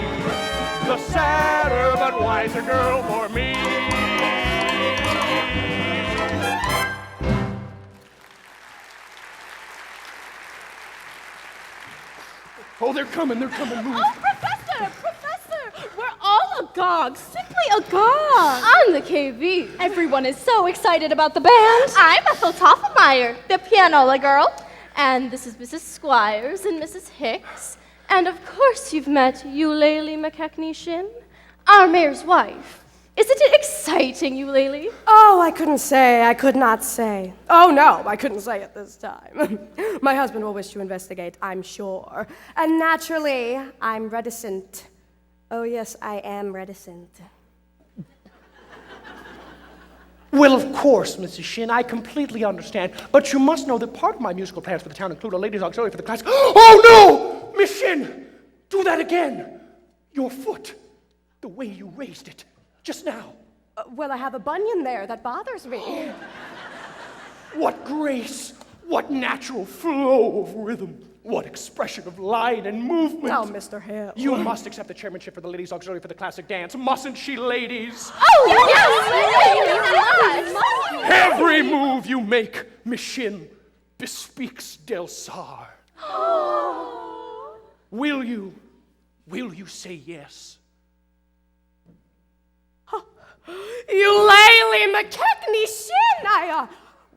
The sadder but wiser girl for me. Oh, they're coming, move. Oh, Professor, we're all agog, simply agog. I'm the KV. Everyone is so excited about the band. I'm Ethel Toffenmeyer, the pianola girl. And this is Mrs. Squires and Mrs. Hicks. And of course you've met Eulalie McKechnie Shinn, our mayor's wife. Isn't it exciting, Eulalie? Oh, I could not say. Oh, no, I couldn't say it this time. My husband will wish to investigate, I'm sure. And naturally, I'm reticent. Oh, yes, I am reticent. Well, of course, Mrs. Shinn, I completely understand. But you must know that part of my musical plans for the town include a ladies' auxiliary for the class. Oh, no! Miss Shinn, do that again. Your foot, the way you raised it. Just now. Well, I have a bunion there that bothers me. What grace, what natural flow of rhythm, what expression of line and movement. Oh, Mr. Hill. You must accept the chairmanship for the ladies' auxiliary for the classic dance, mustn't she, ladies? Oh, yes! Every move you make, Miss Shinn, bespeaks Del Sar. Will you say yes? Eulalie McKechnie Shinn,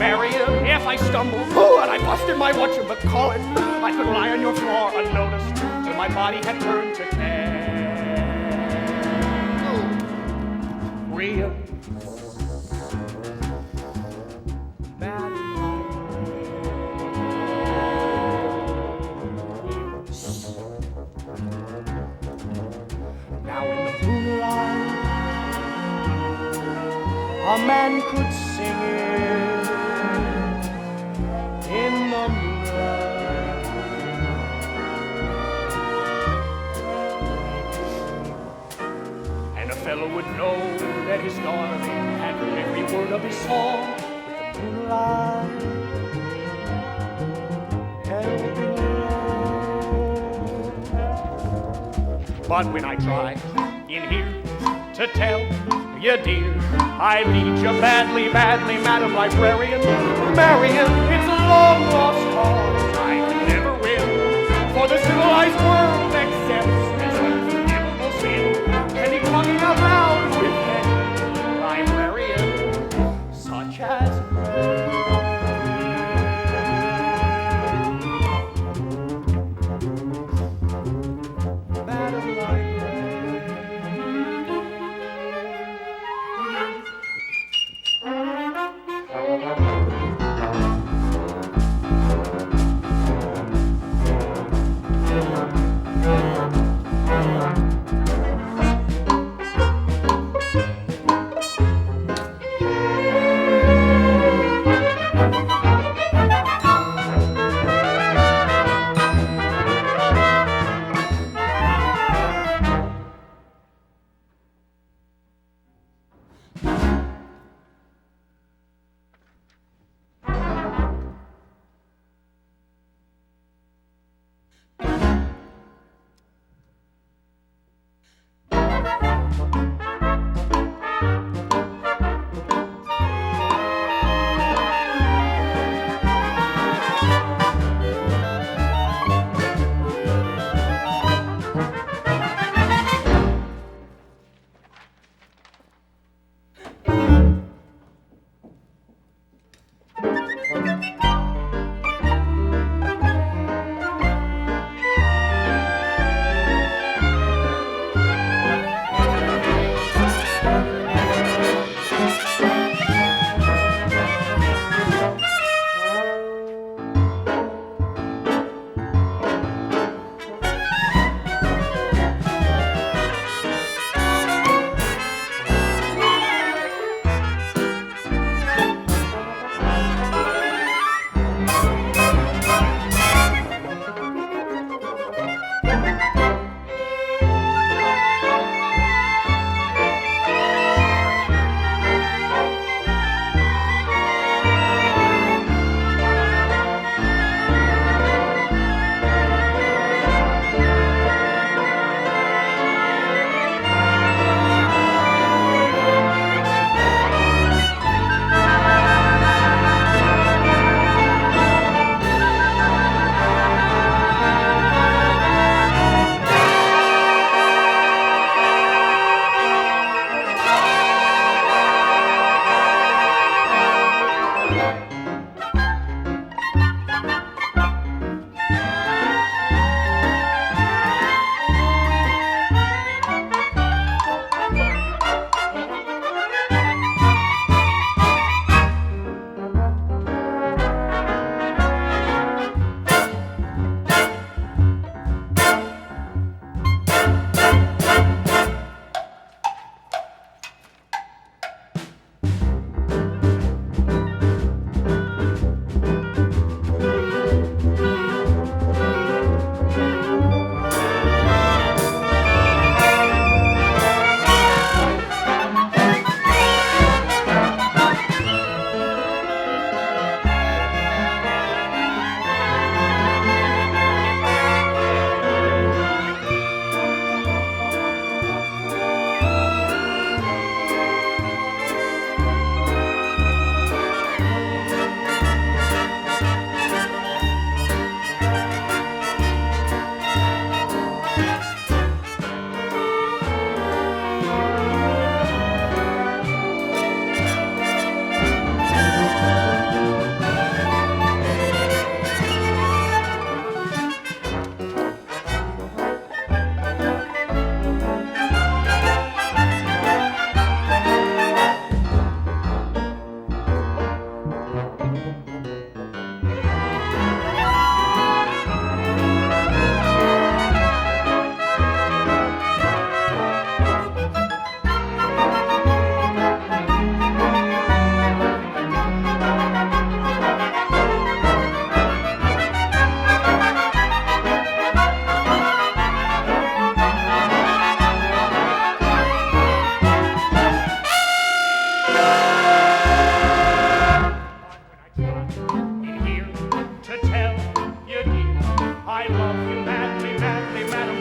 Marion, if I stumbled, and I busted my whatchamacallit, I could lie on your floor unnoticed till my body had turned to real. Now in the moonlight, a man could sing it in the moonlight. And a fellow would know that his darling had heard every word of his song with the moonlight held below. But when I try in here to tell you, dear, I need you badly, badly, Madam Librarian. Marion, it's a long lost cause. I can never win, for the civilized world accepts as unforgivable sin any talking out loud with any librarian, such as Madam Librarian.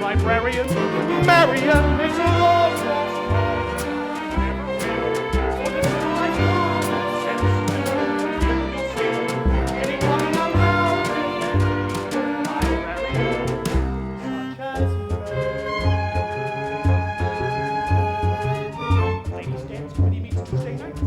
librarian. Marian is a lost Ladies dance when he meets Tuesday nights.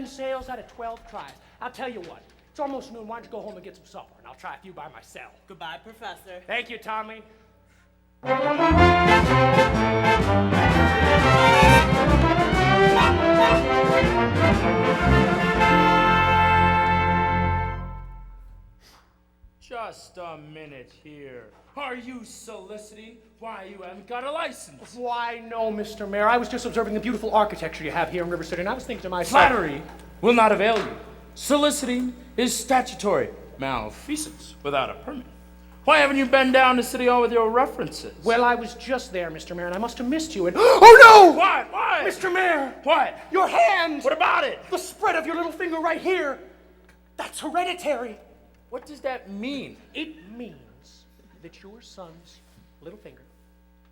Sales out of 12 tries. I'll tell you what, it's almost noon. Why don't you go home and get some supper, and I'll try a few by myself. Goodbye, Professor. Thank you, Tommy. Just a minute here. Are you soliciting why you haven't got a license? Why, no, Mr. Mayor. I was just observing the beautiful architecture you have here in River City, and I was thinking to myself... Flattery will not avail you. Soliciting is statutory malfeasance without a permit. Why haven't you been down to City Hall with your references? Well, I was just there, Mr. Mayor, and I must have missed you, and... Oh, no! What? What? Mr. Mayor! What? Your hand! What about it? The spread of your little finger right here. That's hereditary. What does that mean? It means that your son's little finger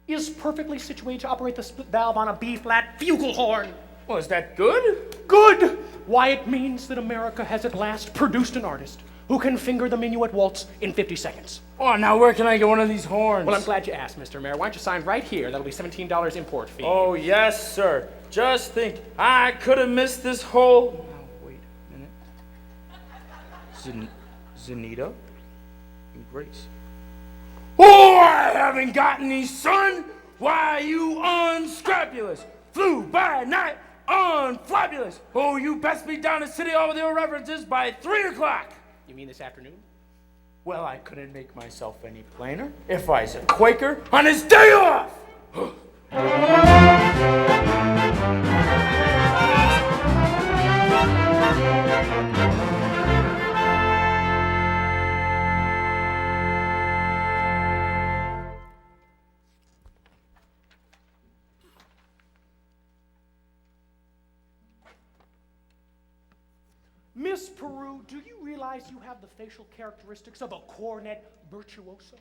is perfectly situated to operate the split valve on a B-flat flugelhorn. Well, is that good? Good! Why, it means that America has at last produced an artist who can finger the minuet waltz in 50 seconds. Oh, now where can I get one of these horns? Well, I'm glad you asked, Mr. Mayor. Why don't you sign right here? That'll be $17 import fee. Oh, yes, sir. Just think, I could have missed this whole... Now, wait a minute. Zaneeta and Grace. Oh, I haven't got any, son! Why, you unscrupulous! Flew by night, unfabulous! Oh, you best be down at City Hall with your references by 3 o'clock! You mean this afternoon? Well, I couldn't make myself any plainer if I was a Quaker on his day off! Miss Peru, do you realize you have the facial characteristics of a cornet virtuoso?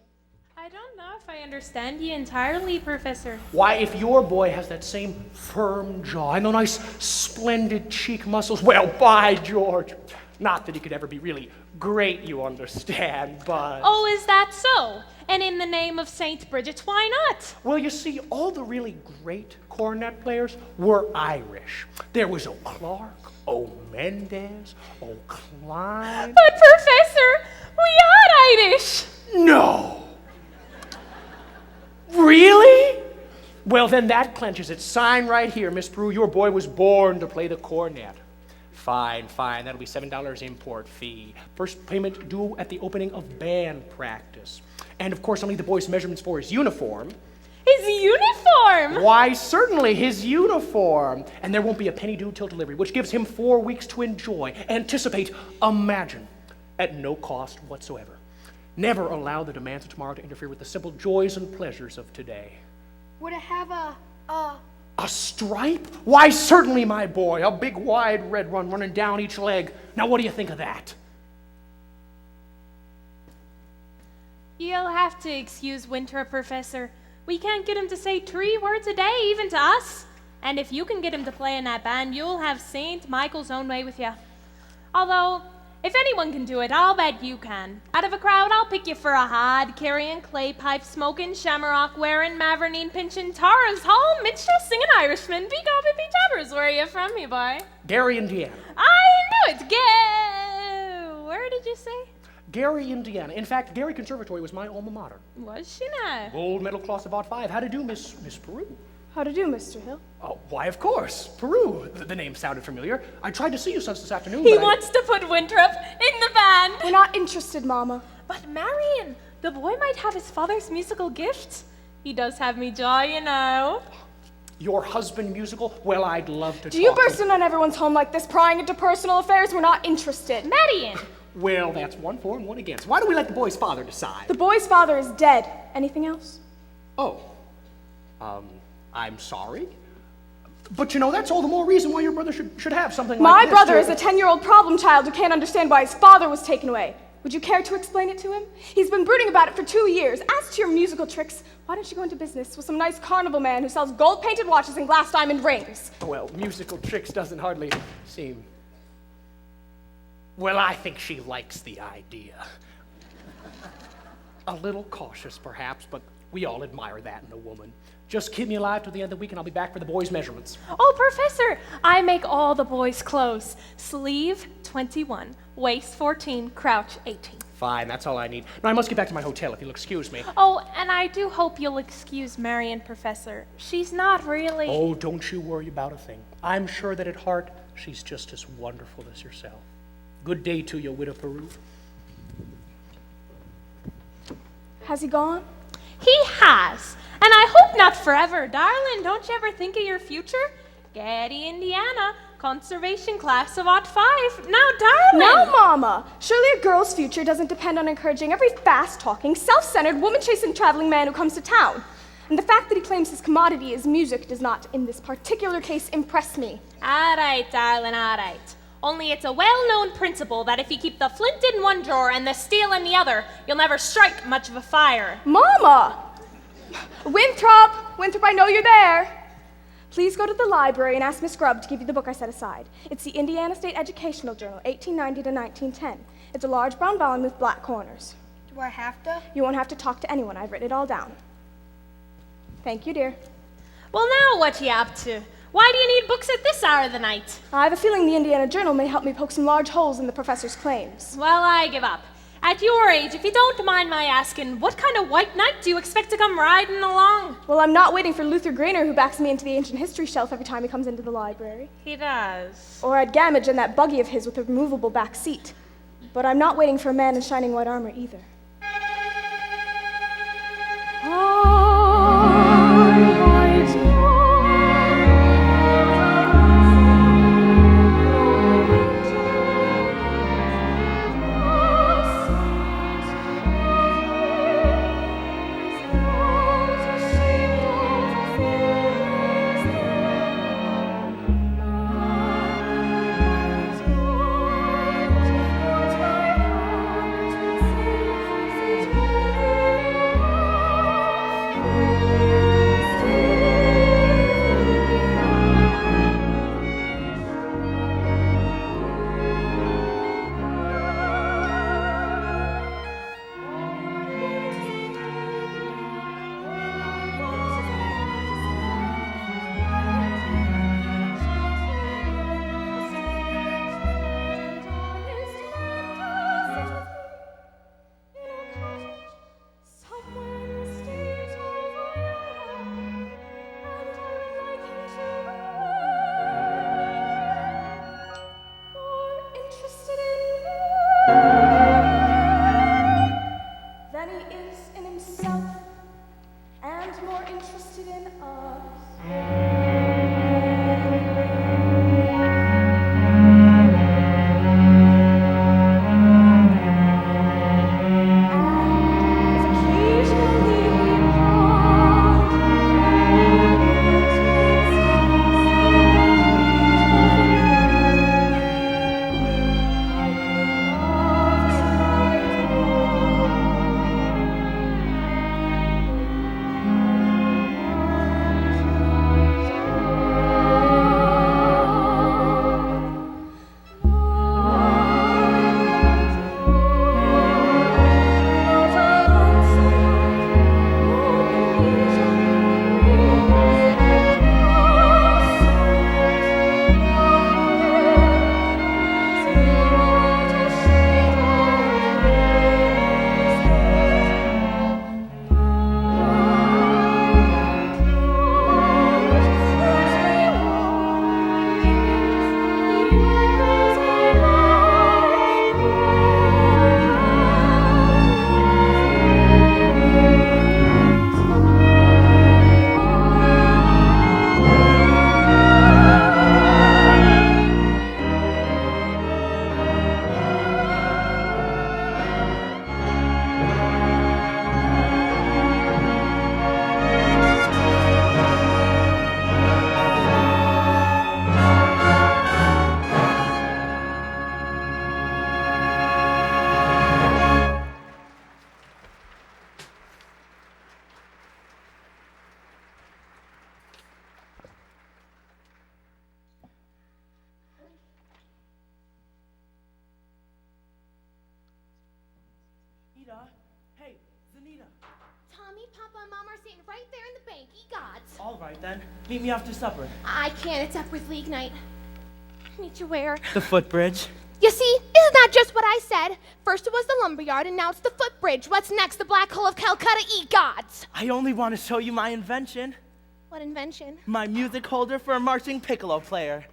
I don't know if I understand you entirely, Professor. Why, if your boy has that same firm jaw and the nice, splendid cheek muscles, well, by George, not that he could ever be really great, you understand, but... Oh, is that so? And in the name of St. Bridget, why not? Well, you see, all the really great cornet players were Irish. There was O'Clark, O'Mendez, O'Klein... But, Professor, we are Irish! No! Really? Well, then that clenches it. Sign right here, Miss Peru. Your boy was born to play the cornet. Fine, fine. That'll be $7 import fee. First payment due at the opening of band practice. And, of course, I'll need the boy's measurements for his uniform. His uniform? Why, certainly, his uniform. And there won't be a penny due till delivery, which gives him 4 weeks to enjoy, anticipate, imagine, at no cost whatsoever. Never allow the demands of tomorrow to interfere with the simple joys and pleasures of today. Would it have A stripe? Why, certainly, my boy. A big, wide red one running down each leg. Now, what do you think of that? You'll have to excuse Winter, Professor. We can't get him to say 3 words a day, even to us. And if you can get him to play in that band, you'll have St. Michael's own way with you. Although, if anyone can do it, I'll bet you can. Out of a crowd, I'll pick you for a hod-carrying, clay-pipe-smoking, shamrock-wearing, mavernine-pinching, Tara's Hall, minstrel-singing Irishman. Be jabbers, where are you from, me boy? Gary, Indiana. I knew it! Where did you say? Gary, Indiana. In fact, Gary Conservatory was my alma mater. Was she not? Gold medal class of art 5. How to do, Miss Peru? How to do, Mr. Hill? Oh, why, of course. Peru. The name sounded familiar. I tried to see you since this afternoon, He but wants to put Winthrop in the band. We're not interested, Mama. But Marion, the boy might have his father's musical gift. He does have me joy, you know. Your husband musical? Well, I'd love to Do you talk burst in on everyone's home like this, prying into personal affairs? We're not interested. Marion! Well, that's one for and one against. Why don't we let the boy's father decide? The boy's father is dead. Anything else? Oh. I'm sorry. But you know, that's all the more reason why your brother should have something like this. My brother is a 10-year-old problem child who can't understand why his father was taken away. Would you care to explain it to him? He's been brooding about it for 2 years. As to your musical tricks, why don't you go into business with some nice carnival man who sells gold-painted watches and glass diamond rings? Well, musical tricks doesn't hardly seem... Well, I think she likes the idea. A little cautious, perhaps, but we all admire that in a woman. Just keep me alive till the end of the week and I'll be back for the boys' measurements. Oh, Professor, I make all the boys' clothes. Sleeve 21, waist 14, crouch 18. Fine, that's all I need. Now, I must get back to my hotel if you'll excuse me. Oh, and I do hope you'll excuse Marion, Professor. She's not really... Oh, don't you worry about a thing. I'm sure that at heart, she's just as wonderful as yourself. Good day to you, Widow Peru. Has he gone? He has. And I hope not forever. Darling, don't you ever think of your future? Getty, Indiana, conservation class of ot 5. Now, darling! No, Mama! Surely a girl's future doesn't depend on encouraging every fast-talking, self-centered, woman-chasing traveling man who comes to town. And the fact that he claims his commodity is music does not, in this particular case, impress me. All right, darling, all right. Only it's a well-known principle that if you keep the flint in one drawer and the steel in the other, you'll never strike much of a fire. Mama! Winthrop, I know you're there. Please go to the library and ask Miss Grubb to give you the book I set aside. It's the Indiana State Educational Journal, 1890 to 1910. It's a large brown volume with black corners. Do I have to? You won't have to talk to anyone. I've written it all down. Thank you, dear. Well, now what you up to? Why do you need books at this hour of the night? I have a feeling the Indiana Journal may help me poke some large holes in the professor's claims. Well, I give up. At your age, if you don't mind my asking, what kind of white knight do you expect to come riding along? Well, I'm not waiting for Luther Grainer, who backs me into the ancient history shelf every time he comes into the library. He does. Or I'd gamage in that buggy of his with a removable back seat. But I'm not waiting for a man in shining white armor either. Than he is in himself, and more interested in us. Zaneeta. Hey, Zaneeta. Tommy, Papa, and Mom are sitting right there in the bank. Egots. All right, then. Meet me after supper. I can't. It's Epworth League night. Meet you where? The footbridge. You see, isn't that just what I said? First it was the lumberyard, and now it's the footbridge. What's next? The black hole of Calcutta? Egots. I only want to show you my invention. What invention? My music holder for a marching piccolo player.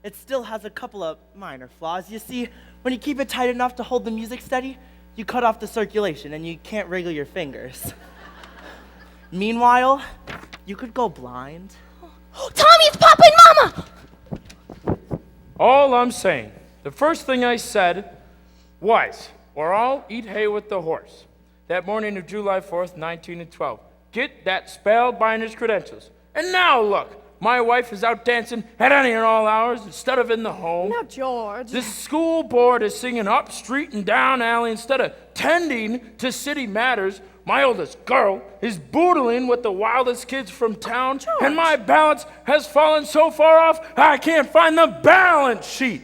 It still has a couple of minor flaws. You see, when you keep it tight enough to hold the music steady, you cut off the circulation and you can't wriggle your fingers. Meanwhile, you could go blind. Tommy, it's Papa and Mama! All I'm saying, the first thing I said was, or I'll eat hay with the horse. That morning of July 4th, 1912. Get that spellbinder's credentials. And now look, my wife is out dancing at any and all hours instead of in the home. Now, George. The school board is singing up street and down alley instead of tending to city matters. My oldest girl is boodling with the wildest kids from town, and my balance has fallen so far off, I can't find the balance sheet.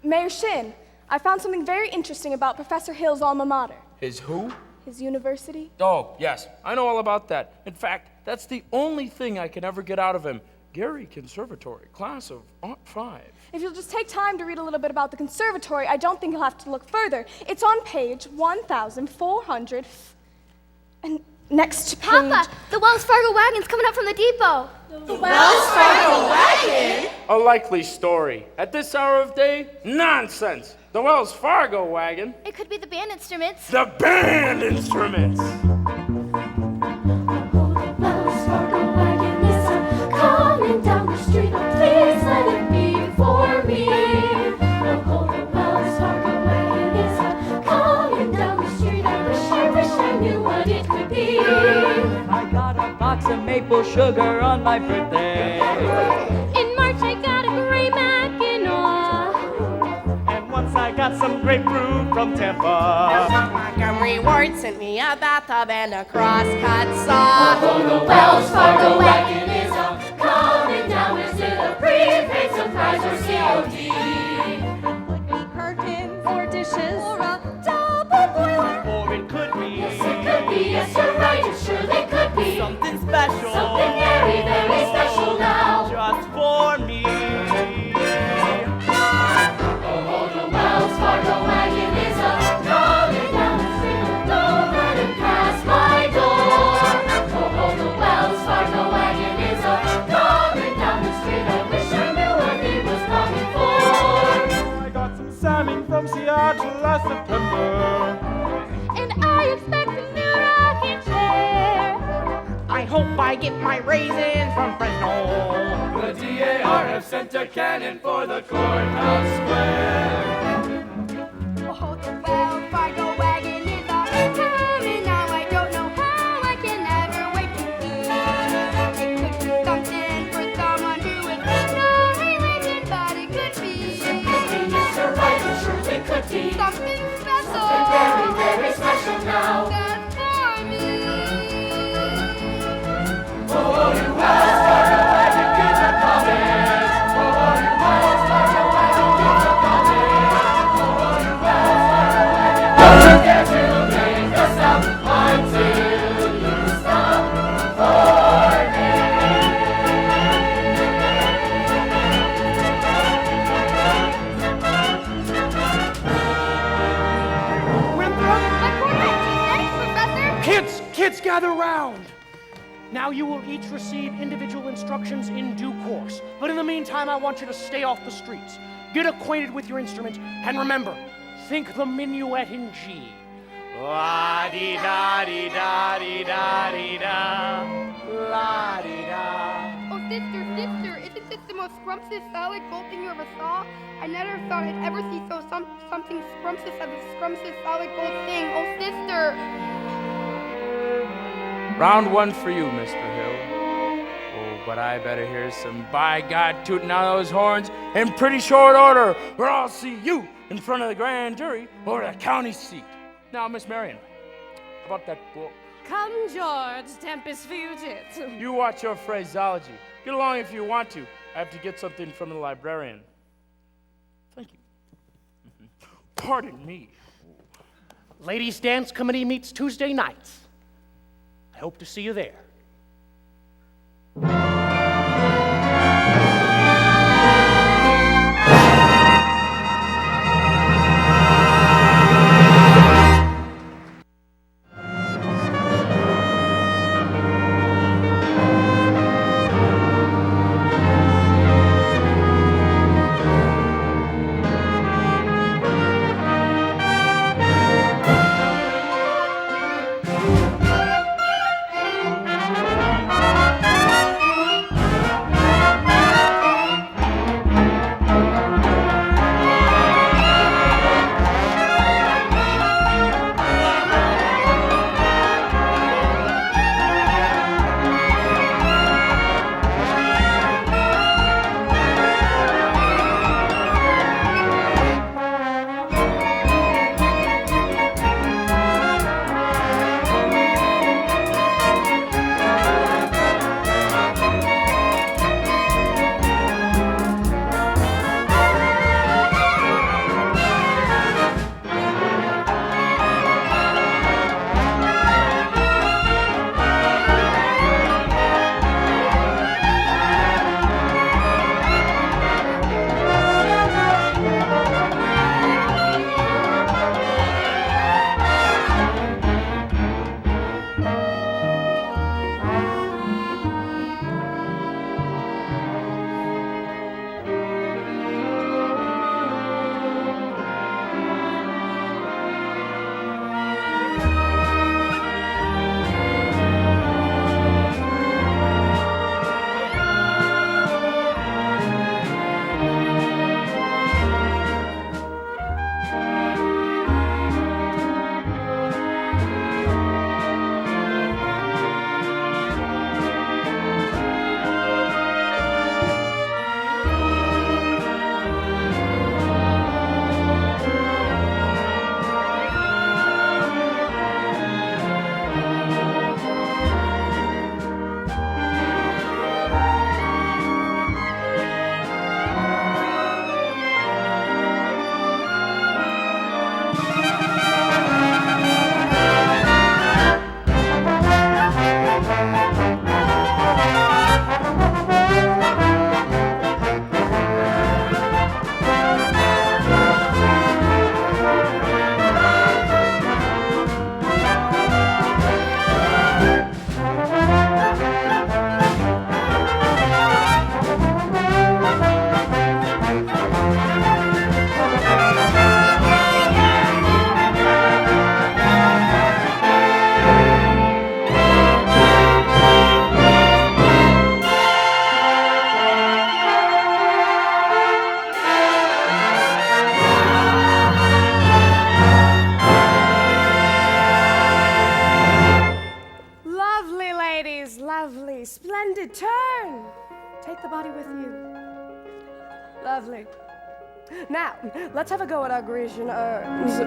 Mayor Shinn, I found something very interesting about Professor Hill's alma mater. His who? His university. Oh, yes, I know all about that. In fact, that's the only thing I can ever get out of him. Gary Conservatory, class of 5. If you'll just take time to read a little bit about the conservatory, I don't think you'll have to look further. It's on page 1,400. And next to page... Papa, the Wells Fargo wagon's coming up from the depot. The Wells Fargo wagon? A likely story. At this hour of day, nonsense. The Wells Fargo wagon. It could be the band instruments. The band instruments. Coming down the street, oh please let it be for me. Oh, the Wells Fargo wagon is coming down the street. I wish I knew what it could be. I got a box of maple sugar on my birthday. In March I got a gray Mackinac. And once I got some grapefruit from Tampa. Montgomery Ward sent me a bathtub and a crosscut saw. Oh, the Wells Fargo wagon is coming down. Is it a prepaid surprise or COD? Would be curtains or dishes or a double boiler. Or it could be. Yes, it could be. Yes, you're right. It surely could be. Something special. Something very, very special now. Just for me. Oh, the Wells Fargo wagon is coming down the street. Don't let it pass my door. Oh, the Wells Fargo wagon is coming down the street. I wish I knew what he was coming for. I got some salmon from Seattle last September. And I expect a new rocking chair. I hope I get my raisins from Fresno. The DAR have sent a cannon for the courthouse square. Oh, the Wells Fargo wagon is coming now. I don't know how I can ever wait to see. It could be something for someone who is not religion, but it could be. Yes, you're right, it surely could be. Something special. Something very, very special now. That's for me. Oh, you Wells Fargo wagon, kids are coming. Oh, you Wells Fargo wagon, kids are coming. Oh, you Wells Fargo wagon, don't forget to make a stop until you stop for me. Kids, gather round. Now you will each receive individual instructions in due course. But in the meantime, I want you to stay off the streets. Get acquainted with your instrument, and remember, think the minuet in G. La-di-da-di-da-di-da-di-da. La-di-da. Oh, sister, isn't this the most scrumptious solid gold thing you ever saw? I never thought I'd ever see something scrumptious as a scrumptious solid gold thing. Oh, sister. Round 1 for you, Mr. Hill. Oh, but I better hear some by God tooting out those horns in pretty short order, or I'll see you in front of the grand jury or the county seat. Now, Miss Marion, how about that book? Come, George, Tempest Fugit. You watch your phraseology. Get along if you want to. I have to get something from the librarian. Thank you. Pardon me. Ladies' Dance Committee meets Tuesday nights. I hope to see you there. Lovely, splendid turn. Take the body with you. Lovely. Now, let's have a go at our Grecian urns.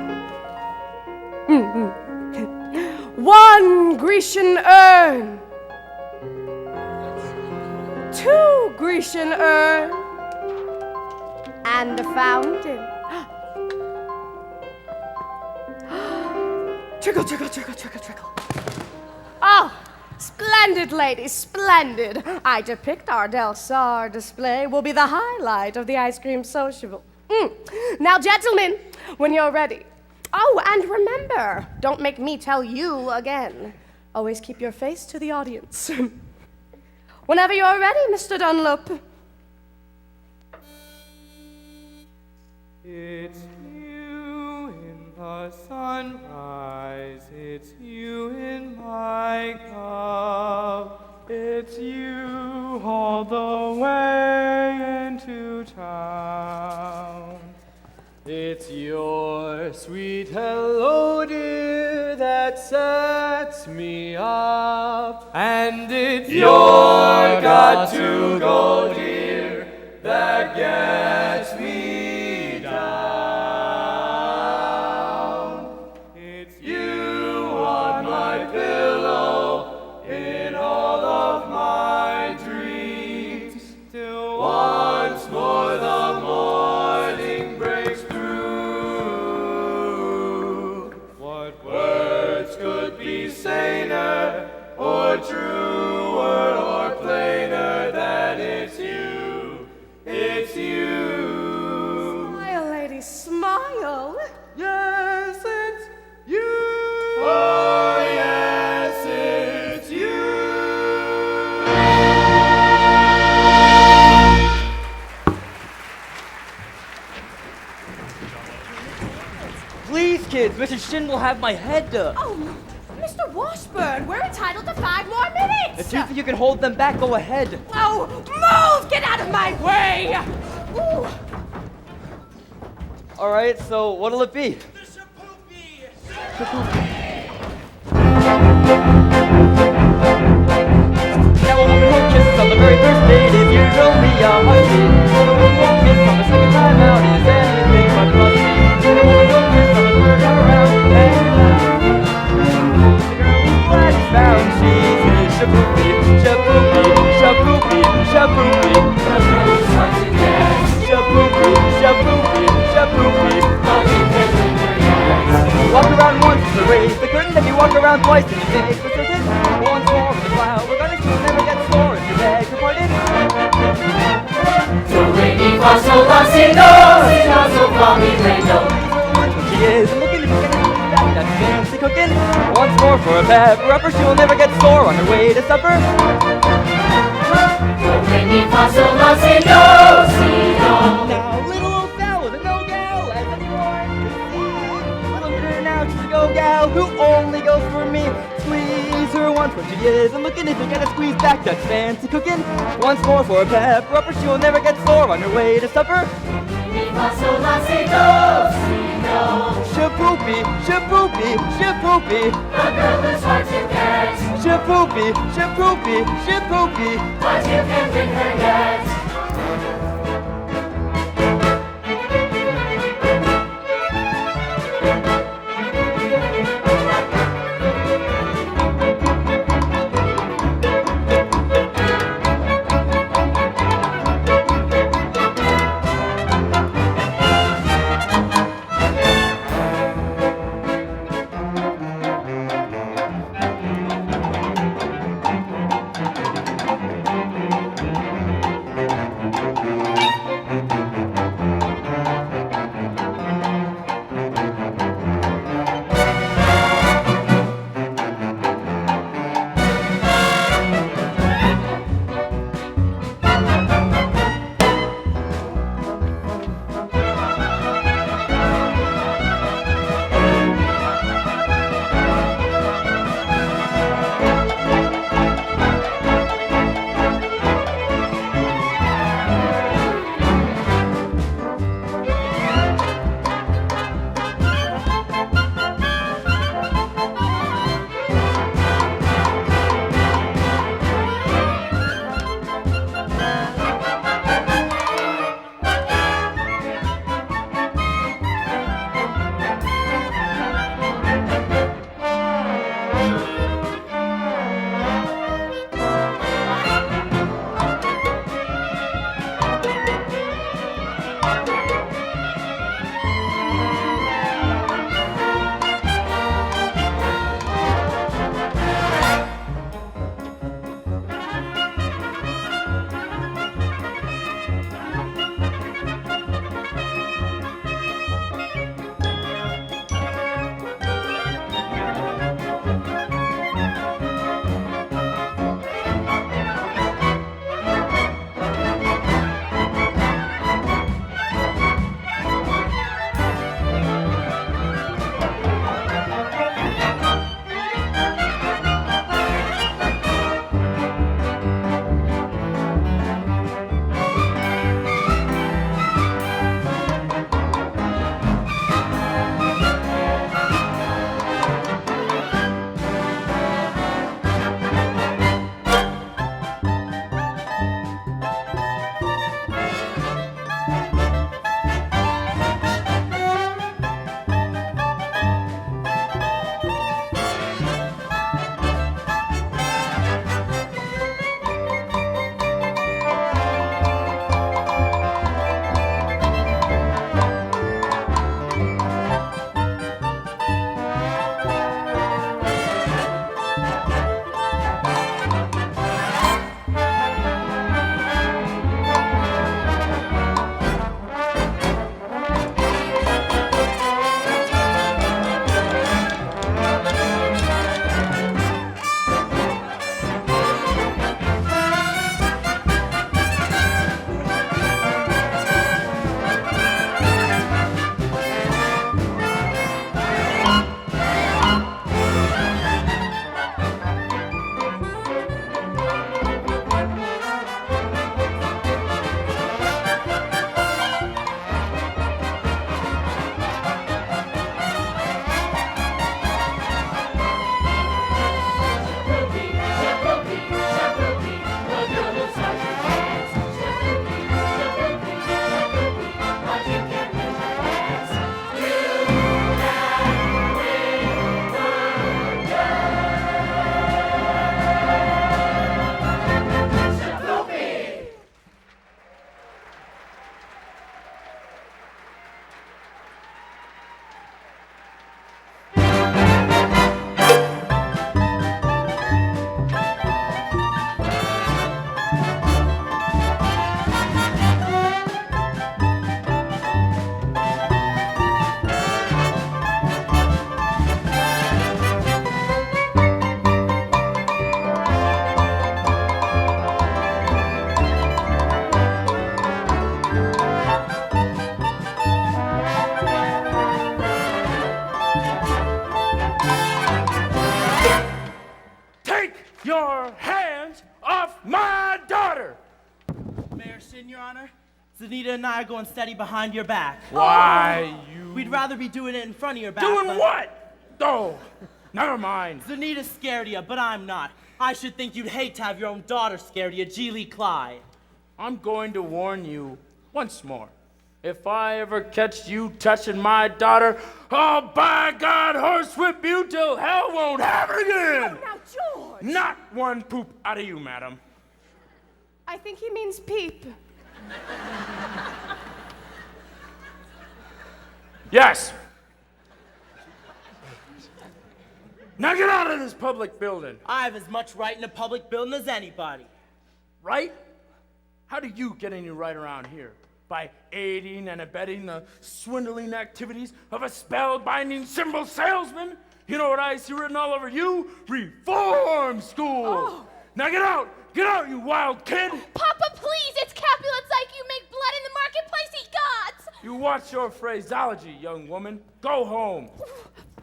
One Grecian urn. Two Grecian urn. And a fountain. Trickle, trickle, trickle, trickle, trickle. Oh, splendid, ladies, splendid. I depict our Del Sar display will be the highlight of the ice cream sociable. Now, gentlemen, when you're ready. Oh, and remember, don't make me tell you again. Always keep your face to the audience. Whenever you're ready, Mr. Dunlop. It's you in the sunrise, it's you in my cup, it's you all the way into town. It's your sweet hello, dear, that sets me up, and it's your got to go, dear, that gets me down. It's you on my pillow in all of my dreams, till once more the morning breaks through. What Mr. Shinn will have my head. Oh, Mr. Washburn, we're entitled to 5 more minutes. If you think you can hold them back, go ahead. Oh, move! Get out of my way! Ooh. All right, so what'll it be? Now a woman who kisses on the very first date is usually a hussy. A woman who kisses on the second time out is anything but fussy. A woman who kisses on the third time around and the girl who's glad is found. She's his shapoopy, shapoopy, shapoopy, shapoopy. The girl who's hard to get. Shapoopy, shapoopy, shapoopy. Walk around once to raise the curtain, then you walk around twice and you make the curtain. Once more with the flower, we're gonna see never get sore if you beg your pardon. Do re mi fa sol la si do, so fa mi re do. She is looking to get that fancy cooking. Once more for a pepper upper, she will never get sore on her way to supper. Do re mi fa sol la si do, si do. Now little old gal with a no gal as anyone can see. Look at her now, she's a go gal who only goes for me. Squeeze her once when she is and looking if you gotta squeeze back that fancy cooking. Once more for a pepper upper, she will never get sore on her way to supper. Mi fa sol la si do, si do. Shapoopy, shapoopy, shapoopy. The girl is hard to get. Shapoopy, shapoopy, shapoopy. But you can win her yet. my daughter. Mayor Shinn, Your Honor, Zaneeta and I are going steady behind your back. Why, you... We'd rather be doing it in front of your back. Doing but... what? Oh, never mind. Zaneeta's scared of you, but I'm not. I should think you'd hate to have your own daughter scared of you, Geely Clyde. I'm going to warn you once more. If I ever catch you touching my daughter, I'll by God horsewhip you till hell won't have her again. Now, George! Not one poop out of you, madam. I think he means peep. Yes. Now get out of this public building. I have as much right in a public building as anybody. Right? How do you get any right around here? By aiding and abetting the swindling activities of a spellbinding symbol salesman? You know what I see written all over you? Reform school! Oh. Now get out! Get out, you wild kid! Papa, please! It's Capulet's like you make blood in the marketplace, ye gods! You watch your phraseology, young woman. Go home.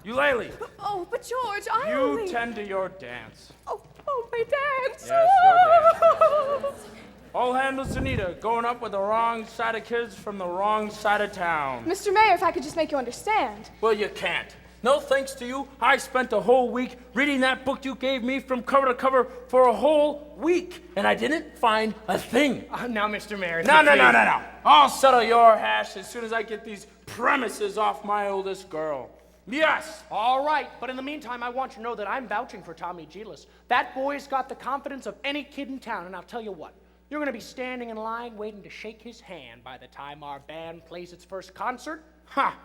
Eulalie. Oh, but George, I You only... tend to your dance. Oh, my dance. Yes, your dance. All handles Zaneeta, going up with the wrong side of kids from the wrong side of town. Mr. Mayor, if I could just make you understand. Well, you can't. No thanks to you, I spent a whole week reading that book you gave me from cover to cover for a whole week, and I didn't find a thing. Now, Mr. Mayor. No. I'll settle your hash as soon as I get these premises off my oldest girl. Yes. All right, but in the meantime, I want you to know that I'm vouching for Tommy Gelis. That boy's got the confidence of any kid in town, and I'll tell you what. You're going to be standing in line waiting to shake his hand by the time our band plays its first concert. Ha!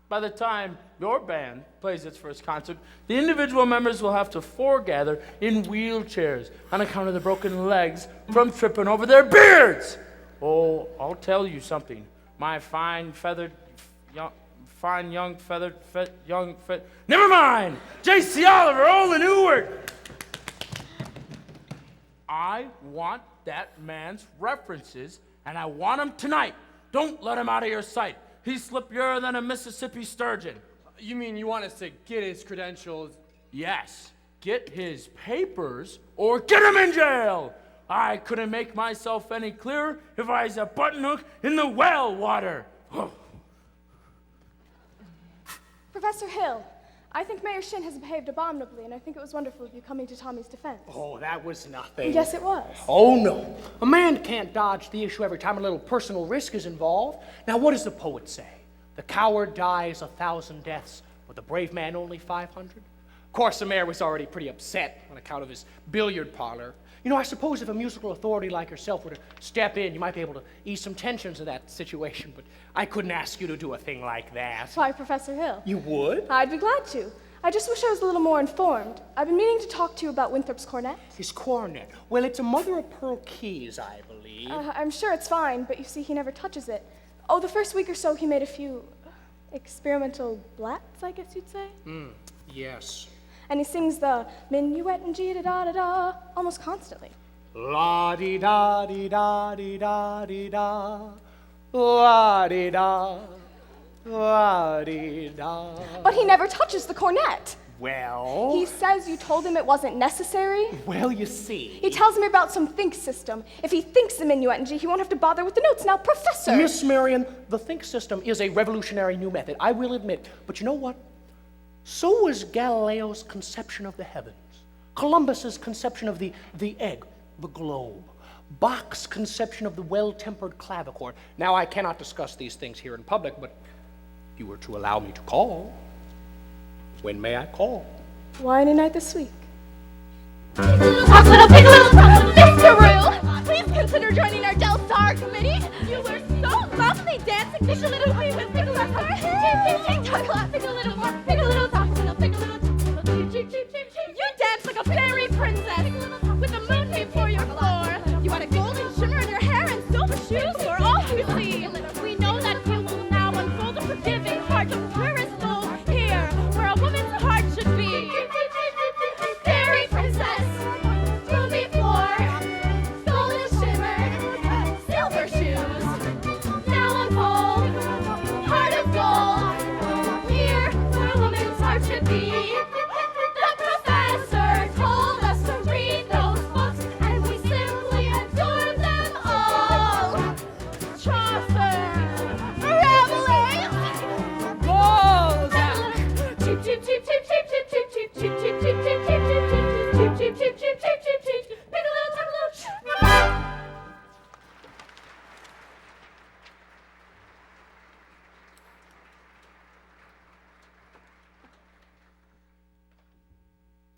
By the time your band plays its first concert, the individual members will have to foregather in wheelchairs on account of the broken legs from tripping over their beards. Oh, I'll tell you something. My fine young feathered, never mind! J.C. Oliver, old and Ewart! I want that man's references, and I want them tonight. Don't let him out of your sight. He's slippier than a Mississippi sturgeon. You mean you want us to get his credentials? Yes, get his papers or get him in jail. I couldn't make myself any clearer if I was a button hook in the well water. Oh. Professor Hill, I think Mayor Shinn has behaved abominably, and I think it was wonderful of you coming to Tommy's defense. Oh, that was nothing. Yes, it was. Oh, no. A man can't dodge the issue every time a little personal risk is involved. Now, what does the poet say? The coward dies 1,000 deaths, but the brave man only 500? Of course, the mayor was already pretty upset on account of his billiard parlor. You know, I suppose if a musical authority like yourself were to step in, you might be able to ease some tensions in that situation, but I couldn't ask you to do a thing like that. Why, Professor Hill? You would? I'd be glad to. I just wish I was a little more informed. I've been meaning to talk to you about Winthrop's cornet. His cornet? Well, it's a mother-of-pearl keys, I believe. I'm sure it's fine, but you see, he never touches it. Oh, the first week or so, he made a few experimental blats, I guess you'd say. Yes. And he sings the minuet and G-da-da-da-da almost constantly. La-di-da-di-da-di-da-di-da, la-di-da, la-di-da. But he never touches the cornet. Well? He says you told him it wasn't necessary. Well, you see. He tells me about some think system. If he thinks the minuet and G, he won't have to bother with the notes. Now, Professor! Miss Marion, the think system is a revolutionary new method, I will admit. But you know what? So was Galileo's conception of the heavens, Columbus's conception of the egg, the globe, Bach's conception of the well-tempered clavichord. Now, I cannot discuss these things here in public, but if you were to allow me to call, when may I call? Why any night this week? Mr. Rue, please consider joining our Del Star committee. You were so lovely dancing. Pick a little, please. Pick a little. Talk a lot. Pick a little more. Pick a little. Talk a little. Pick a little. You dance like a fairy princess with the moonbeam for your floor. You had a golden shimmer in your hair and silver shoes for all to see. We know that you will now unfold a forgiving heart of purest soul here, where a woman's heart should be. Fairy princess.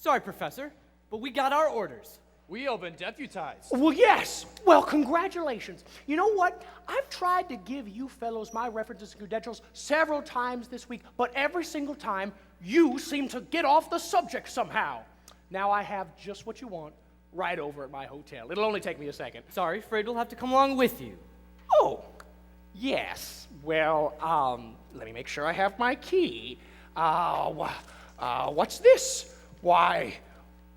Sorry, Professor, but we got our orders. We have been deputized. Well, yes. Well, congratulations. You know what? I've tried to give you fellows my references and credentials several times this week, but every single time you seem to get off the subject somehow. Now I have just what you want right over at my hotel. It'll only take me a second. Sorry, afraid we'll have to come along with you. Oh, yes. Well, let me make sure I have my key. What's this? Why,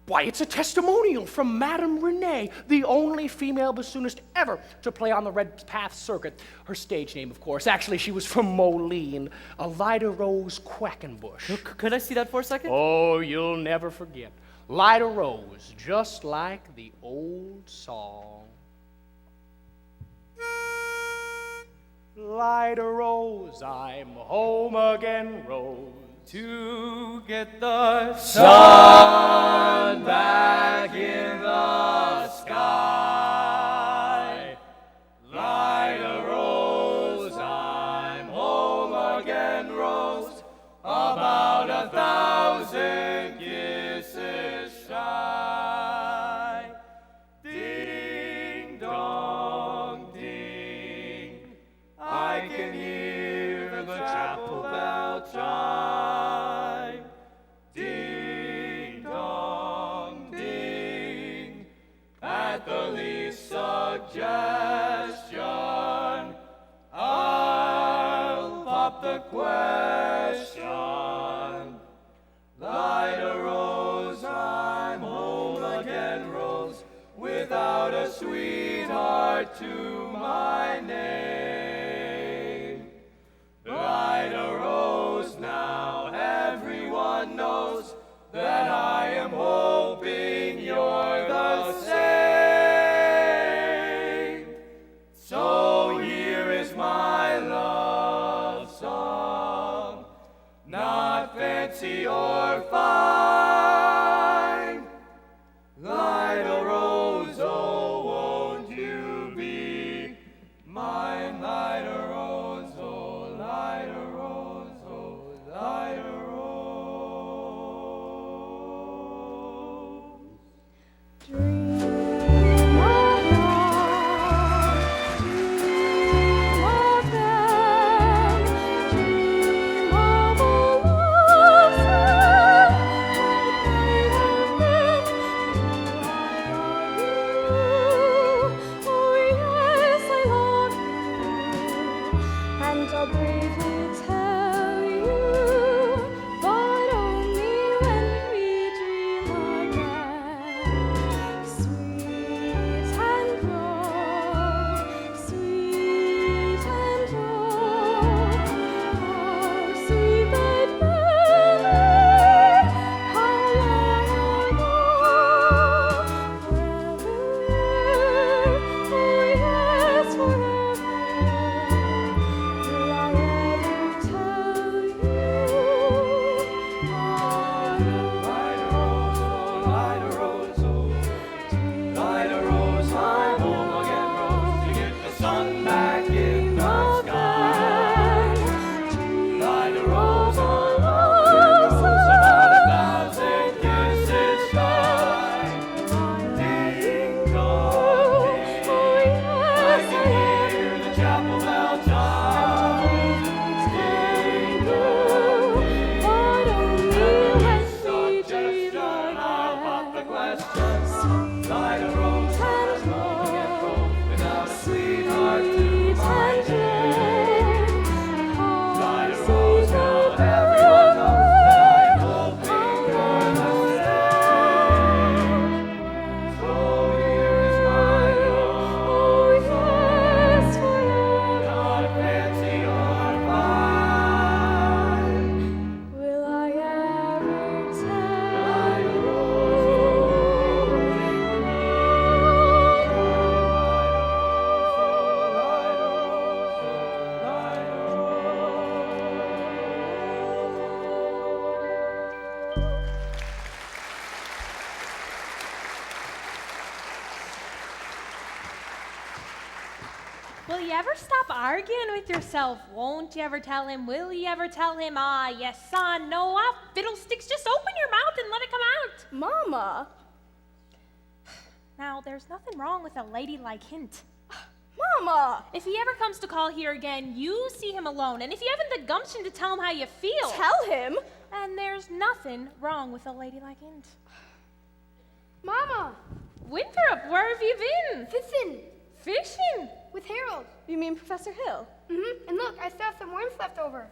it's a testimonial from Madame Renee, the only female bassoonist ever to play on the Red Path circuit. Her stage name, of course. Actually, she was from Moline, Lida Rose Quackenbush. Could I see that for a second? Oh, you'll never forget. Lida Rose, just like the old song. Lida Rose, I'm home again, Rose. To get the sun back in the sky. Light a rose, I'm home again, Rose. About 1,000 kisses shy. Ding dong ding, I can hear the chapel bell chime. At the least suggestion, I'll pop the question. Light a rose, I'm home again, Rose, without a sweetheart to my name. Light a rose, now everyone knows that I am hoping you're the same. So here is my love song, not fancy or fine. Light a rose, oh, won't you be mine? Will you ever stop arguing with yourself? Won't you ever tell him? Will you ever tell him? Ah, yes, son, no, fiddlesticks. Just open your mouth and let it come out. Mama. Now, there's nothing wrong with a ladylike hint. Mama! If he ever comes to call here again, you see him alone. And if you haven't the gumption to tell him how you feel. Tell him? And there's nothing wrong with a ladylike hint. Mama! Winthrop, where have you been? Fishing. Fishing? With Harold. You mean Professor Hill? Mm-hmm. And look, I still have some worms left over.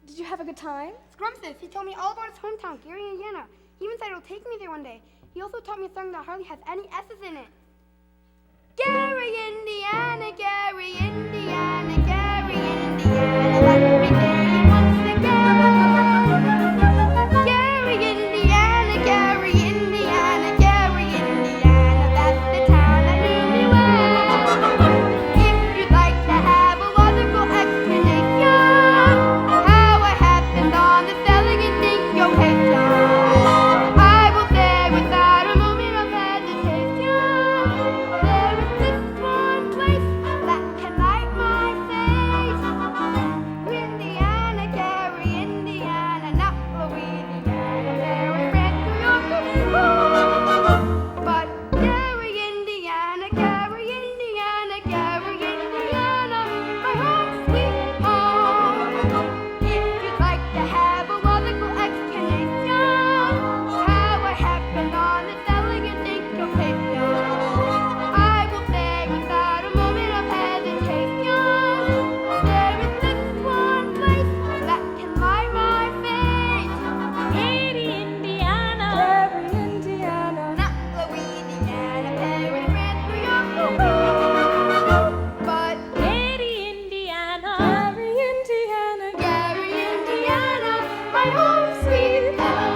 Did you have a good time? Scrumptious. He told me all about his hometown, Gary, Indiana. He even said he'll take me there one day. He also taught me a song that hardly has any S's in it. Gary, Indiana, Gary, Indiana, Gary, Indiana, let me hear you once again. Gary, Indiana, Gary, Indiana, Gary, Indiana, that's the town that knew me well. If you'd like to have a wonderful explanation, how I happened on the selling and think occasion, I will say without a moment of hesitation. Indiana, Gary, Indiana, not Louisiana, Gary, but Gary, Indiana, Gary, Indiana, Gary, Indiana, my home, sweet home. If you'd like to have a wonderful explanation, how I happened on the selling and syncopation, I will say without a moment of hesitation, there is this one place that can light my face. Gary, Indiana. Gary, Indiana. Not Louisiana, Paris, France, New York, but Gary, Indiana. Gary, Indiana. Gary, Indiana, my home, sweet home.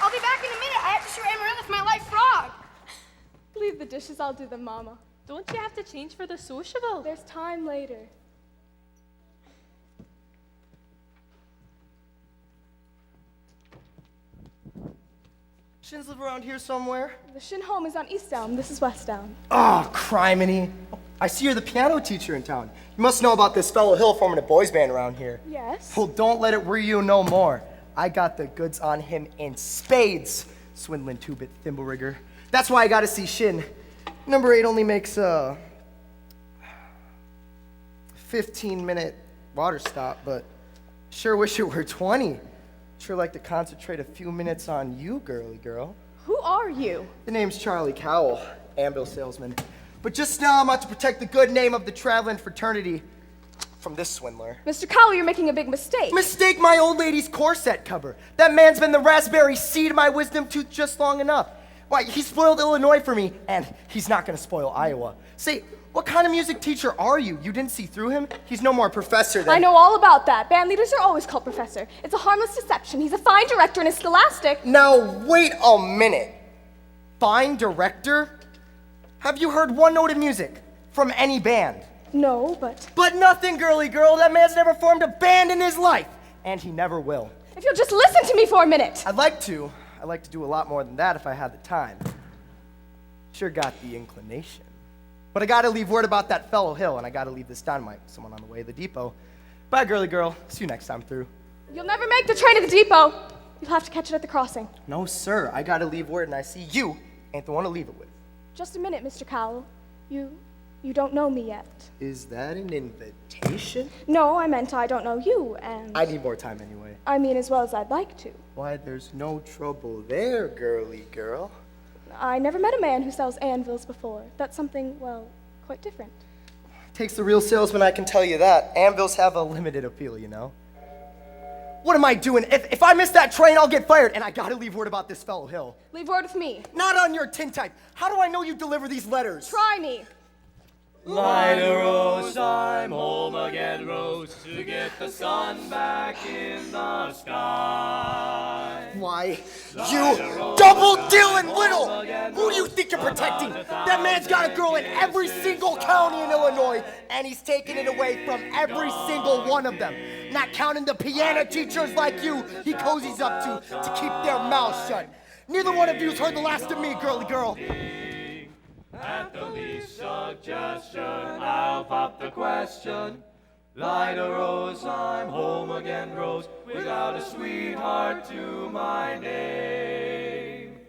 I'll be back in a minute. I have to show Amaryllis my live frog. Leave the dishes, I'll do them, Mama. Don't you have to change for the sociable? There's time later. Shinn's live around here somewhere. The Shinn home is on East Elm. This is West Elm. Oh, criminy. I see you're the piano teacher in town. You must know about this fellow Hill forming a boys band around here. Yes. Well, don't let it worry you no more. I got the goods on him in spades, swindling two-bit thimble rigger. That's why I gotta see Shinn. Number 8 only makes a 15-minute water stop, but sure wish it were 20. Sure like to concentrate a few minutes on you, girly girl. Who are you? The name's Charlie Cowell, anvil salesman. But just now I'm out to protect the good name of the traveling fraternity from this swindler. Mr. Cowell, you're making a big mistake. Mistake my old lady's corset cover. That man's been the raspberry seed of my wisdom tooth just long enough. Why, he spoiled Illinois for me, and he's not gonna spoil Iowa. Say, what kind of music teacher are you? You didn't see through him? He's no more a professor than— I know all about that. Band leaders are always called professor. It's a harmless deception. He's a fine director and is scholastic. Now, wait a minute. Fine director? Have you heard one note of music from any band? No, but... But nothing, girly girl. That man's never formed a band in his life, and he never will. If you'll just listen to me for a minute. I'd like to. I'd like to do a lot more than that if I had the time. Sure got the inclination. But I gotta leave word about that fellow Hill, and I gotta leave this dynamite with someone on the way to the depot. Bye, girly girl. See you next time through. You'll never make the train to the depot. You'll have to catch it at the crossing. No, sir. I gotta leave word, and I see you ain't the one to leave it with. Just a minute, Mr. Cowell. You don't know me yet. Is that an invitation? No, I meant I don't know you, and... I need more time anyway. I mean as well as I'd like to. Why, there's no trouble there, girly girl. I never met a man who sells anvils before. That's something, well, quite different. Takes the real salesman, I can tell you that. Anvils have a limited appeal, you know. What am I doing? If I miss that train, I'll get fired, and I gotta leave word about this fellow Hill. Leave word with me. Not on your tintype. How do I know you deliver these letters? Try me. Light a rose, I'm home again, Rose, to get the sun back in the sky. Why, You double-dealing little! Who do you think you're protecting? That man's got a girl in every single county in Illinois, and he's taking it away from every single one of them. Not counting the piano teachers like you he cozies up to keep their mouths shut. Neither one of you's heard the last of me, girly girl. At the least suggestion, I'll pop the question. Light a rose, I'm home again, Rose, without a sweetheart to my name.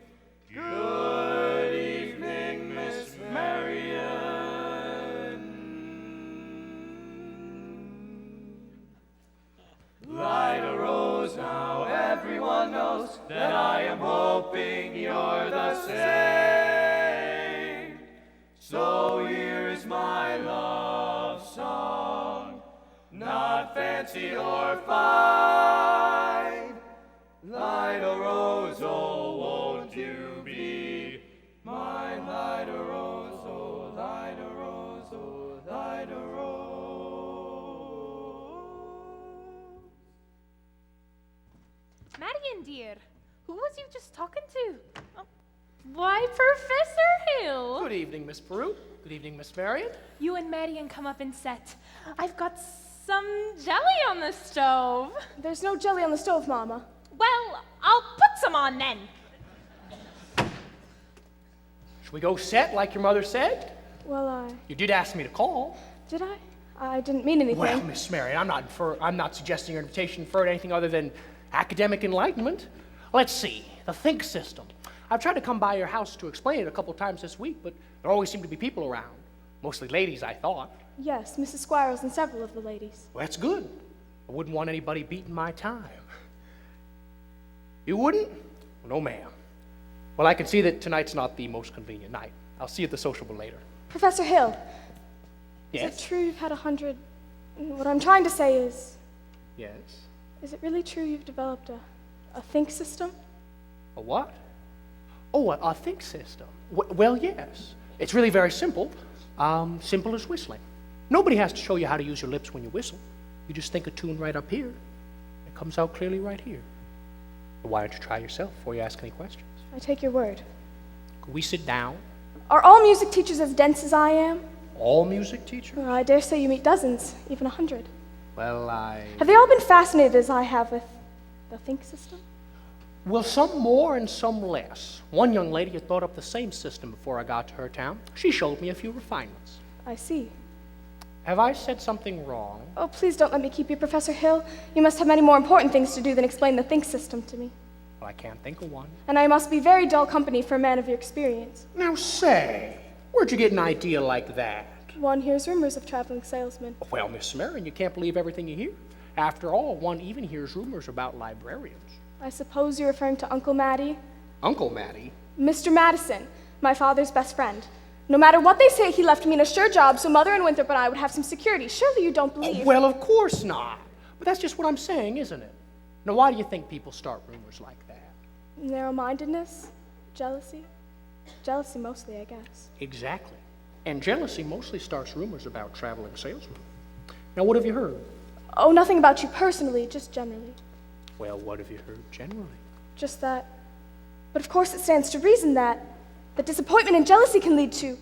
Good evening, Miss Marion. Light a rose, now everyone knows that I am hoping you're the same. So here is my love song, not fancy or fine. Light a rose, oh, won't you be mine? Light a rose, oh, light a rose, oh, light a rose. Marion, dear, who was you just talking to? Oh. Why, Professor Hill. Good evening, Miss Peru. Good evening, Miss Marion. You and Marion come up and set. I've got some jelly on the stove. There's no jelly on the stove, Mama. Well, I'll put some on then. Should we go set like your mother said? Well, You did ask me to call. Did I? I didn't mean anything. Well, Miss Marion, I'm not suggesting your invitation for anything other than academic enlightenment. Let's see, the think system. I've tried to come by your house to explain it a couple times this week, but there always seem to be people around. Mostly ladies, I thought. Yes, Mrs. Squires and several of the ladies. Well, that's good. I wouldn't want anybody beating my time. You wouldn't? Well, no, ma'am. Well, I can see that tonight's not the most convenient night. I'll see you at the sociable later. Professor Hill. Yes? Is it true you've had 100... What I'm trying to say is... Yes? Is it really true you've developed a think system? A what? Oh, a think system. Well, yes. It's really very simple. Simple as whistling. Nobody has to show you how to use your lips when you whistle. You just think a tune right up here. It comes out clearly right here. But why don't you try yourself before you ask any questions? I take your word. Could we sit down? Are all music teachers as dense as I am? All music teachers? Well, I dare say you meet dozens, even 100. Well, Have they all been fascinated as I have with the think system? Well, some more and some less. One young lady had thought up the same system before I got to her town. She showed me a few refinements. I see. Have I said something wrong? Oh, please don't let me keep you, Professor Hill. You must have many more important things to do than explain the think system to me. Well, I can't think of one. And I must be very dull company for a man of your experience. Now say, where'd you get an idea like that? One hears rumors of traveling salesmen. Well, Miss Marion, you can't believe everything you hear. After all, one even hears rumors about librarians. I suppose you're referring to Uncle Matty? Uncle Matty? Mr. Madison, my father's best friend. No matter what they say, he left me in a sure job so Mother and Winthrop and I would have some security. Surely you don't believe... Oh, well, of course not. But that's just what I'm saying, isn't it? Now, why do you think people start rumors like that? Narrow-mindedness? Jealousy? Jealousy mostly, I guess. Exactly. And jealousy mostly starts rumors about traveling salesmen. Now, what have you heard? Oh, nothing about you personally, just generally. Well, what have you heard generally? Just that. But of course it stands to reason that disappointment and jealousy can lead to...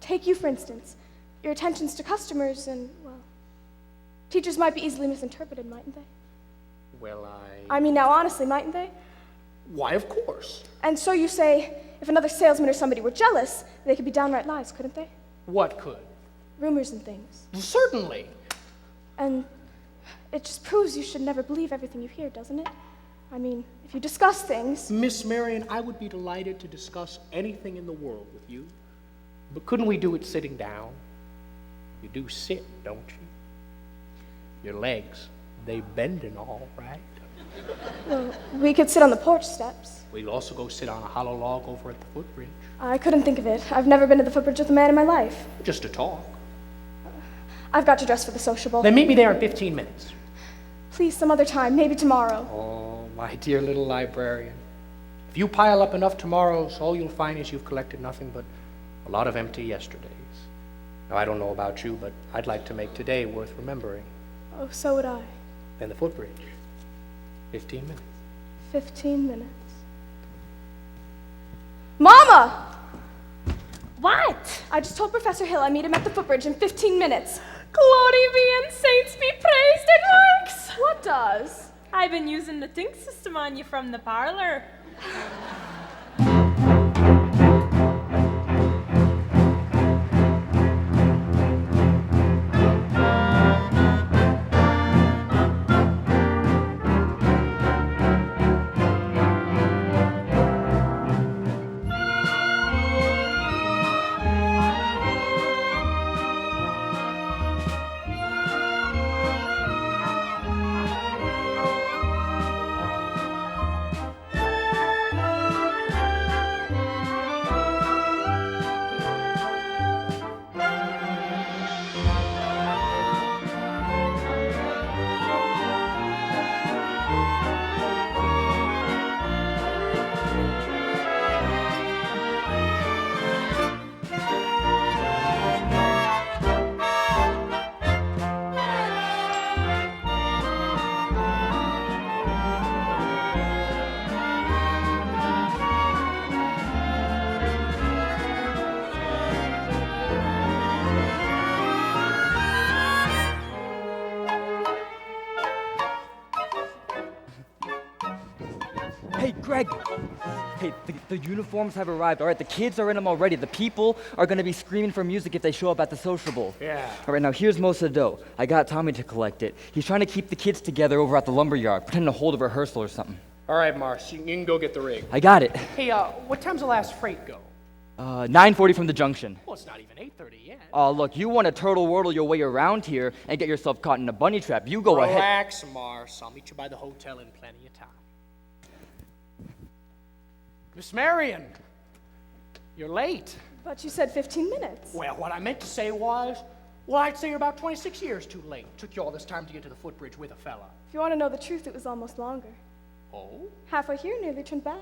Take you, for instance. Your attentions to customers and, well... Teachers might be easily misinterpreted, mightn't they? Well, I mean, now honestly, mightn't they? Why, of course. And so you say, if another salesman or somebody were jealous, they could be downright lies, couldn't they? What could? Rumors and things. Well, certainly. And it just proves you should never believe everything you hear, doesn't it? I mean, if you discuss things... Miss Marion, I would be delighted to discuss anything in the world with you. But couldn't we do it sitting down? You do sit, don't you? Your legs, they bend and all, right? Well, we could sit on the porch steps. We'd also go sit on a hollow log over at the footbridge. I couldn't think of it. I've never been to the footbridge with a man in my life. Just to talk. I've got to dress for the sociable. Then meet me there in 15 minutes. Please, some other time, maybe tomorrow. Oh, my dear little librarian. If you pile up enough tomorrows, all you'll find is you've collected nothing but a lot of empty yesterdays. Now, I don't know about you, but I'd like to make today worth remembering. Oh, so would I. Then the footbridge. 15 minutes. 15 minutes. Mama! What? I just told Professor Hill I meet him at the footbridge in 15 minutes. Glory be and saints be praised, it works! What does? I've been using the think system on you from the parlor. Hey, Greg! Hey, the uniforms have arrived, all right? The kids are in them already. The people are gonna be screaming for music if they show up at the sociable. Yeah. All right, now here's most of the dough. I got Tommy to collect it. He's trying to keep the kids together over at the lumberyard, pretending to hold a rehearsal or something. All right, Mars, you can go get the rig. I got it. Hey, what time's the last freight go? 9:40 from the junction. Well, it's not even 8:30 yet. Oh, look, you want to turtle wordle your way around here and get yourself caught in a bunny trap. You go ahead. Relax, Mars. I'll meet you by the hotel in plenty of time. Miss Marion, you're late. But you said 15 minutes. Well, what I meant to say was, well, I'd say you're about 26 years too late. Took you all this time to get to the footbridge with a fella. If you want to know the truth, it was almost longer. Oh? Halfway here, nearly turned back.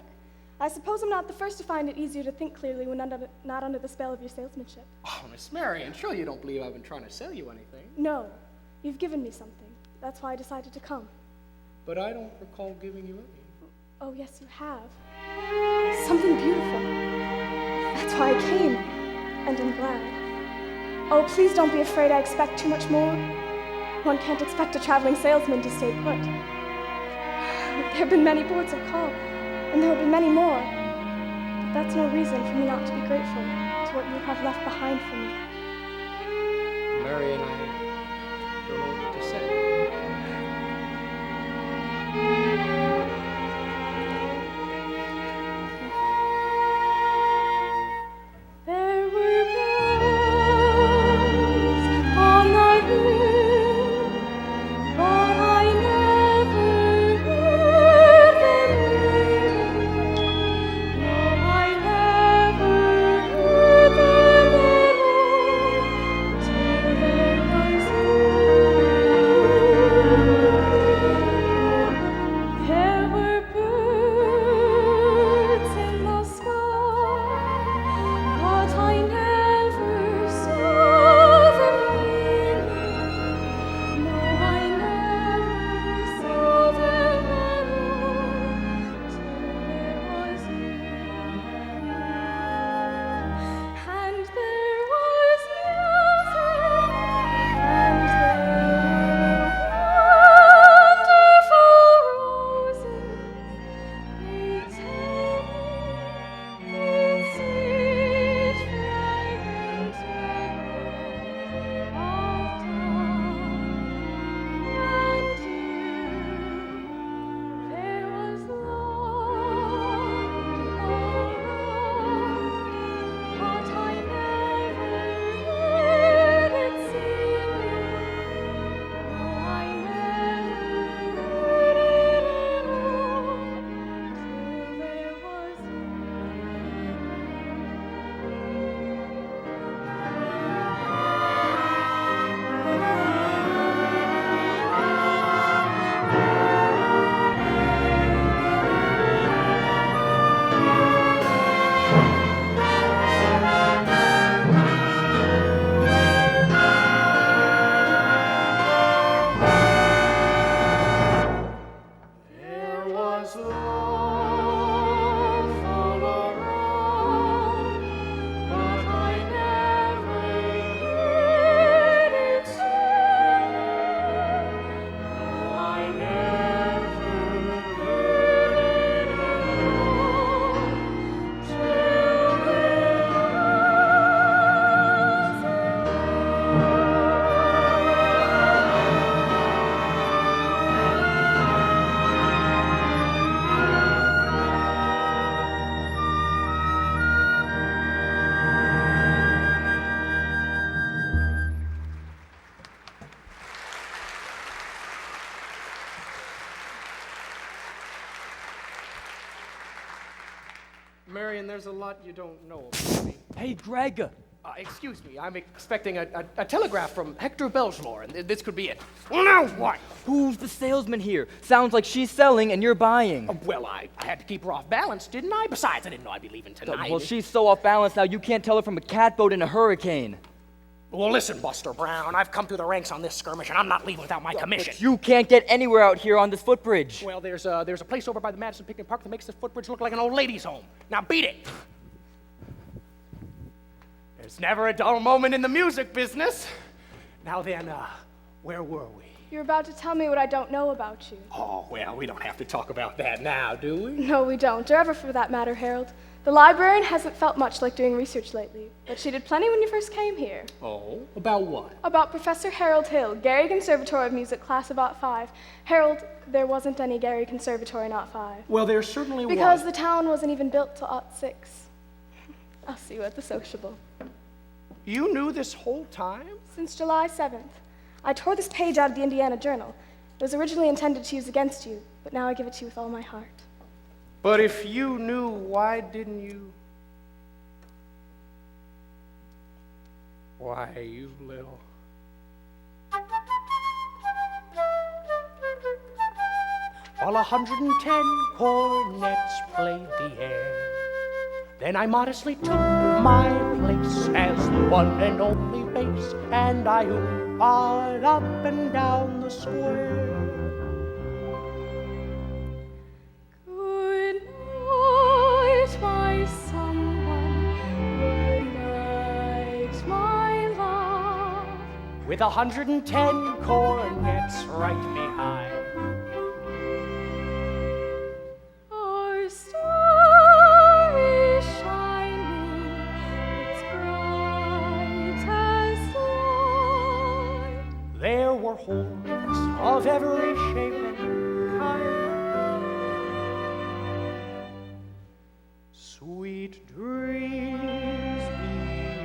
I suppose I'm not the first to find it easier to think clearly when not under the spell of your salesmanship. Oh, Miss Marion, surely you don't believe I've been trying to sell you anything. No, you've given me something. That's why I decided to come. But I don't recall giving you anything. Oh, yes, you have. Something beautiful. That's why I came, and I'm glad. Oh, please don't be afraid I expect too much more. One can't expect a traveling salesman to stay put. There have been many ports of call, and there will be many more. But that's no reason for me not to be grateful to what you have left behind for me. Marion, I don't know what to say. There were bells on the hill, but I never heard them ring. No, I never heard them at all. Marion, there's a lot you don't know about me. Hey, Greg. Excuse me, I'm expecting a telegraph from Hector Belgemore, and this could be it. Well, now what? Who's the salesman here? Sounds like she's selling and you're buying. Well, I had to keep her off balance, didn't I? Besides, I didn't know I'd be leaving tonight. Well, she's so off balance now you can't tell her from a catboat in a hurricane. Well, listen, Buster Brown, I've come through the ranks on this skirmish, and I'm not leaving without my commission. But you can't get anywhere out here on this footbridge. Well, there's a place over by the Madison Picnic Park that makes this footbridge look like an old ladies' home. Now beat it! There's never a dull moment in the music business. Now then, where were we? You're about to tell me what I don't know about you. Oh, well, we don't have to talk about that now, do we? No, we don't, or ever for that matter, Harold. The librarian hasn't felt much like doing research lately, but she did plenty when you first came here. Oh, about what? About Professor Harold Hill, Gary Conservatory of Music, class of '05. Harold, there wasn't any Gary Conservatory in '05. Well, there certainly was. Because the town wasn't even built till '06. I'll see you at the sociable. You knew this whole time? Since July 7th. I tore this page out of the Indiana Journal. It was originally intended to use against you, but now I give it to you with all my heart. But if you knew, why didn't you? Why, you little... While 110 cornets played the air, then I modestly took my place as the one and only bass, and I ooped up and down the square. Good night, my someone. Good night, my love. With 110 cornets right behind. Our star is shining, it's bright as light. There were holes of every shape and kind. Sweet dreams be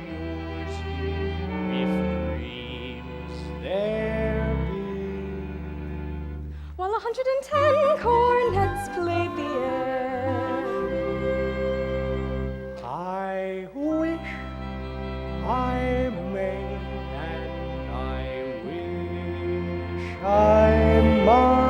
yours, dear, if dreams there be. While 110 cornets played the air, I wish I may, and I wish I might.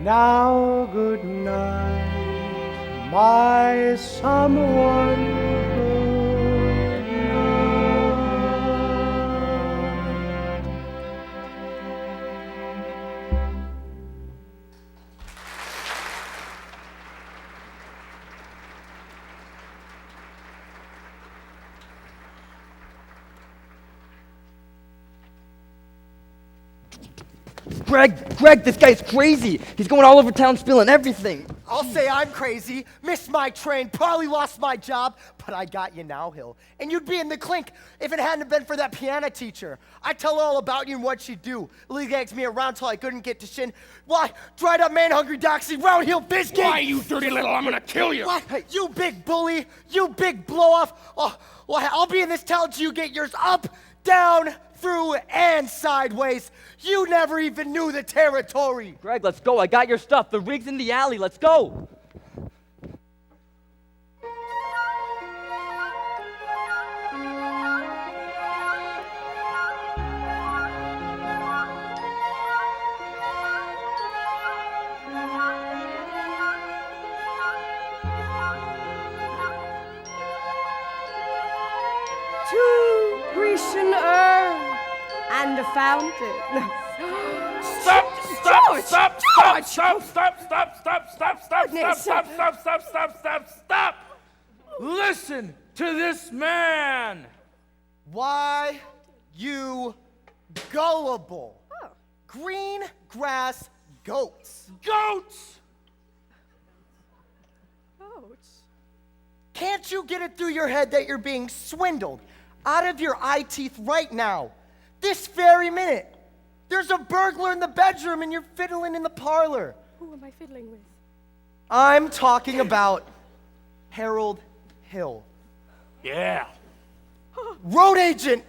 Now good night, my someone. Good night. Greg, this guy's crazy. He's going all over town spilling everything. I'll say I'm crazy, missed my train, probably lost my job, but I got you now, Hill. And you'd be in the clink if it hadn't been for that piano teacher. I tell her all about you and what she'd do. Lily gags me around till I couldn't get to Shinn. Why, dried up man-hungry doxy, round-heel biscuit! Why, you dirty little, I'm gonna kill you! What? Hey, you big bully, you big blow-off. Oh, well, I'll be in this town till you get yours up, down, through, and sideways. You never even knew the territory. Greg, let's go. I got your stuff. The rig's in the alley. Let's go. Two Grecian urns and a fountain. Stop! Listen to this man. Why, you gullible. Green grass goats. Goats! Can't you get it through your head that you're being swindled out of your eye teeth right now? This very minute. There's a burglar in the bedroom and you're fiddling in the parlor. Who am I fiddling with? I'm talking about Harold Hill. Yeah. Road agent,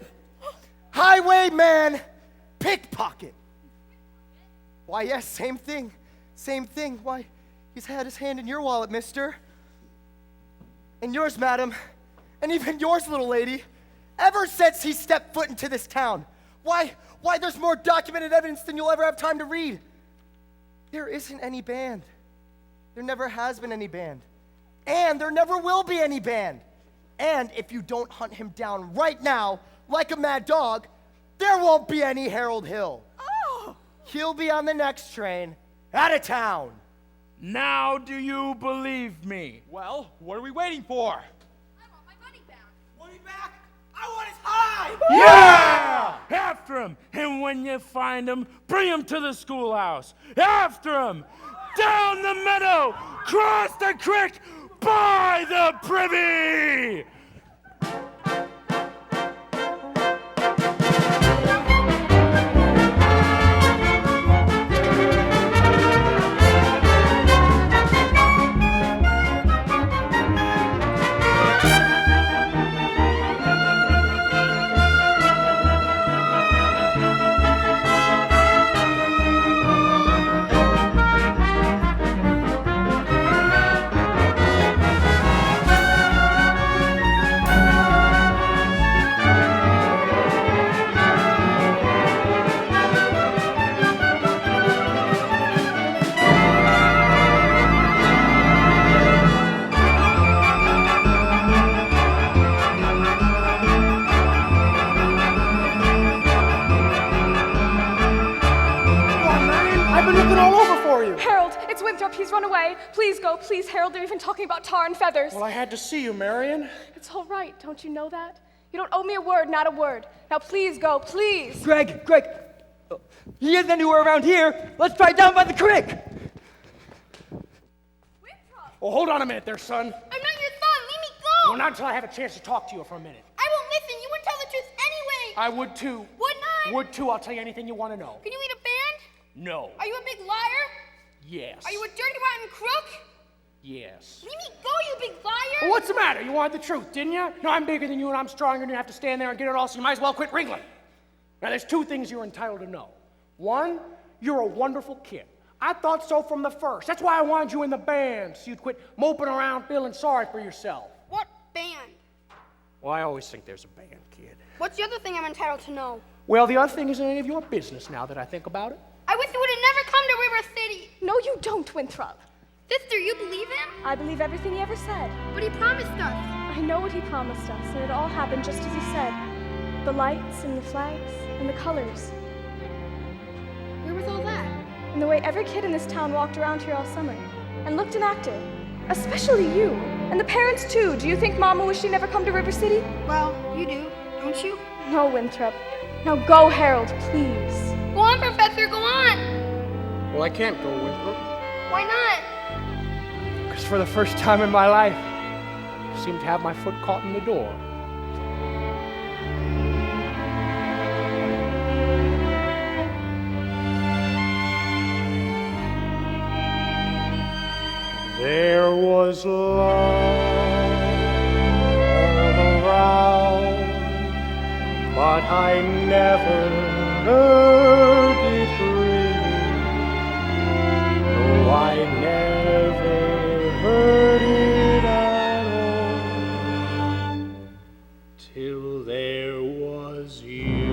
highwayman, pickpocket. Why, yes, same thing. Why, He's had his hand in your wallet, mister. And yours, madam. And even yours, little lady. Ever since he stepped foot into this town. Why, there's more documented evidence than you'll ever have time to read. There isn't any band. There never has been any band. And there never will be any band. And if you don't hunt him down right now, like a mad dog, there won't be any Harold Hill. Oh! He'll be on the next train, out of town. Now do you believe me? Well, what are we waiting for? Yeah! After him! And when you find him, bring him to the schoolhouse. After him! Down the meadow! Cross the creek! By the privy! He's run away. Please go, please, Harold. They're even talking about tar and feathers. Well, I had to see you, Marion. It's all right. Don't you know that? You don't owe me a word, not a word. Now, please go, please. Greg, he isn't anywhere around here. Let's try down by the creek. Well, hold on a minute there, son. I'm not your son. Leave me go. Well, not until I have a chance to talk to you for a minute. I won't listen. You wouldn't tell the truth anyway. I would too. Would not. Would too. I'll tell you anything you want to know. Can you lead a band? No. Are you a big liar? Yes. Are you a dirty, rotten crook? Yes. Leave me go, you big liar! Well, what's the matter? You wanted the truth, didn't you? No, I'm bigger than you and I'm stronger and you have to stand there and get it all, so you might as well quit wriggling. Now, there's two things you're entitled to know. One, you're a wonderful kid. I thought so from the first. That's why I wanted you in the band, so you'd quit moping around feeling sorry for yourself. What band? Well, I always think there's a band, kid. What's the other thing I'm entitled to know? Well, the other thing isn't any of your business now that I think about it. I wish you would have never come to River City. No, you don't, Winthrop. Sister, you believe him? I believe everything he ever said. But he promised us. I know what he promised us, and it all happened just as he said. The lights and the flags and the colors. Where was all that? And the way every kid in this town walked around here all summer and looked and acted. Especially you. And the parents, too. Do you think Mama wished she'd never come to River City? Well, you do, don't you? No, Winthrop. Now go, Harold, please. Go on, Professor, go on! Well, I can't go, Winthrop. Why not? Because for the first time in my life, I seem to have my foot caught in the door. There was love all around, but I never heard it ring. No, I never heard it at all, till there was you.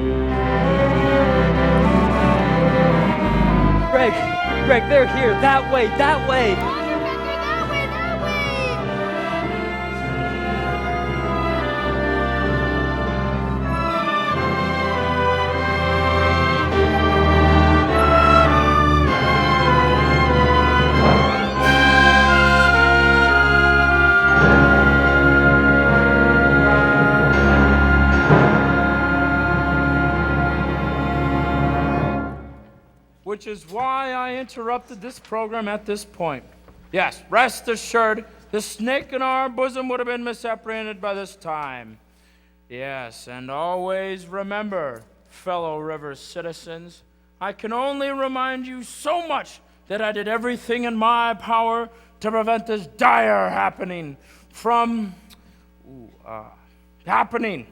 Greg, they're here. That way, that way. Which is why I interrupted this program at this point. Yes, rest assured, the snake in our bosom would have been misapprehended by this time. Yes, and always remember, fellow river citizens, I can only remind you so much that I did everything in my power to prevent this dire happening from happening.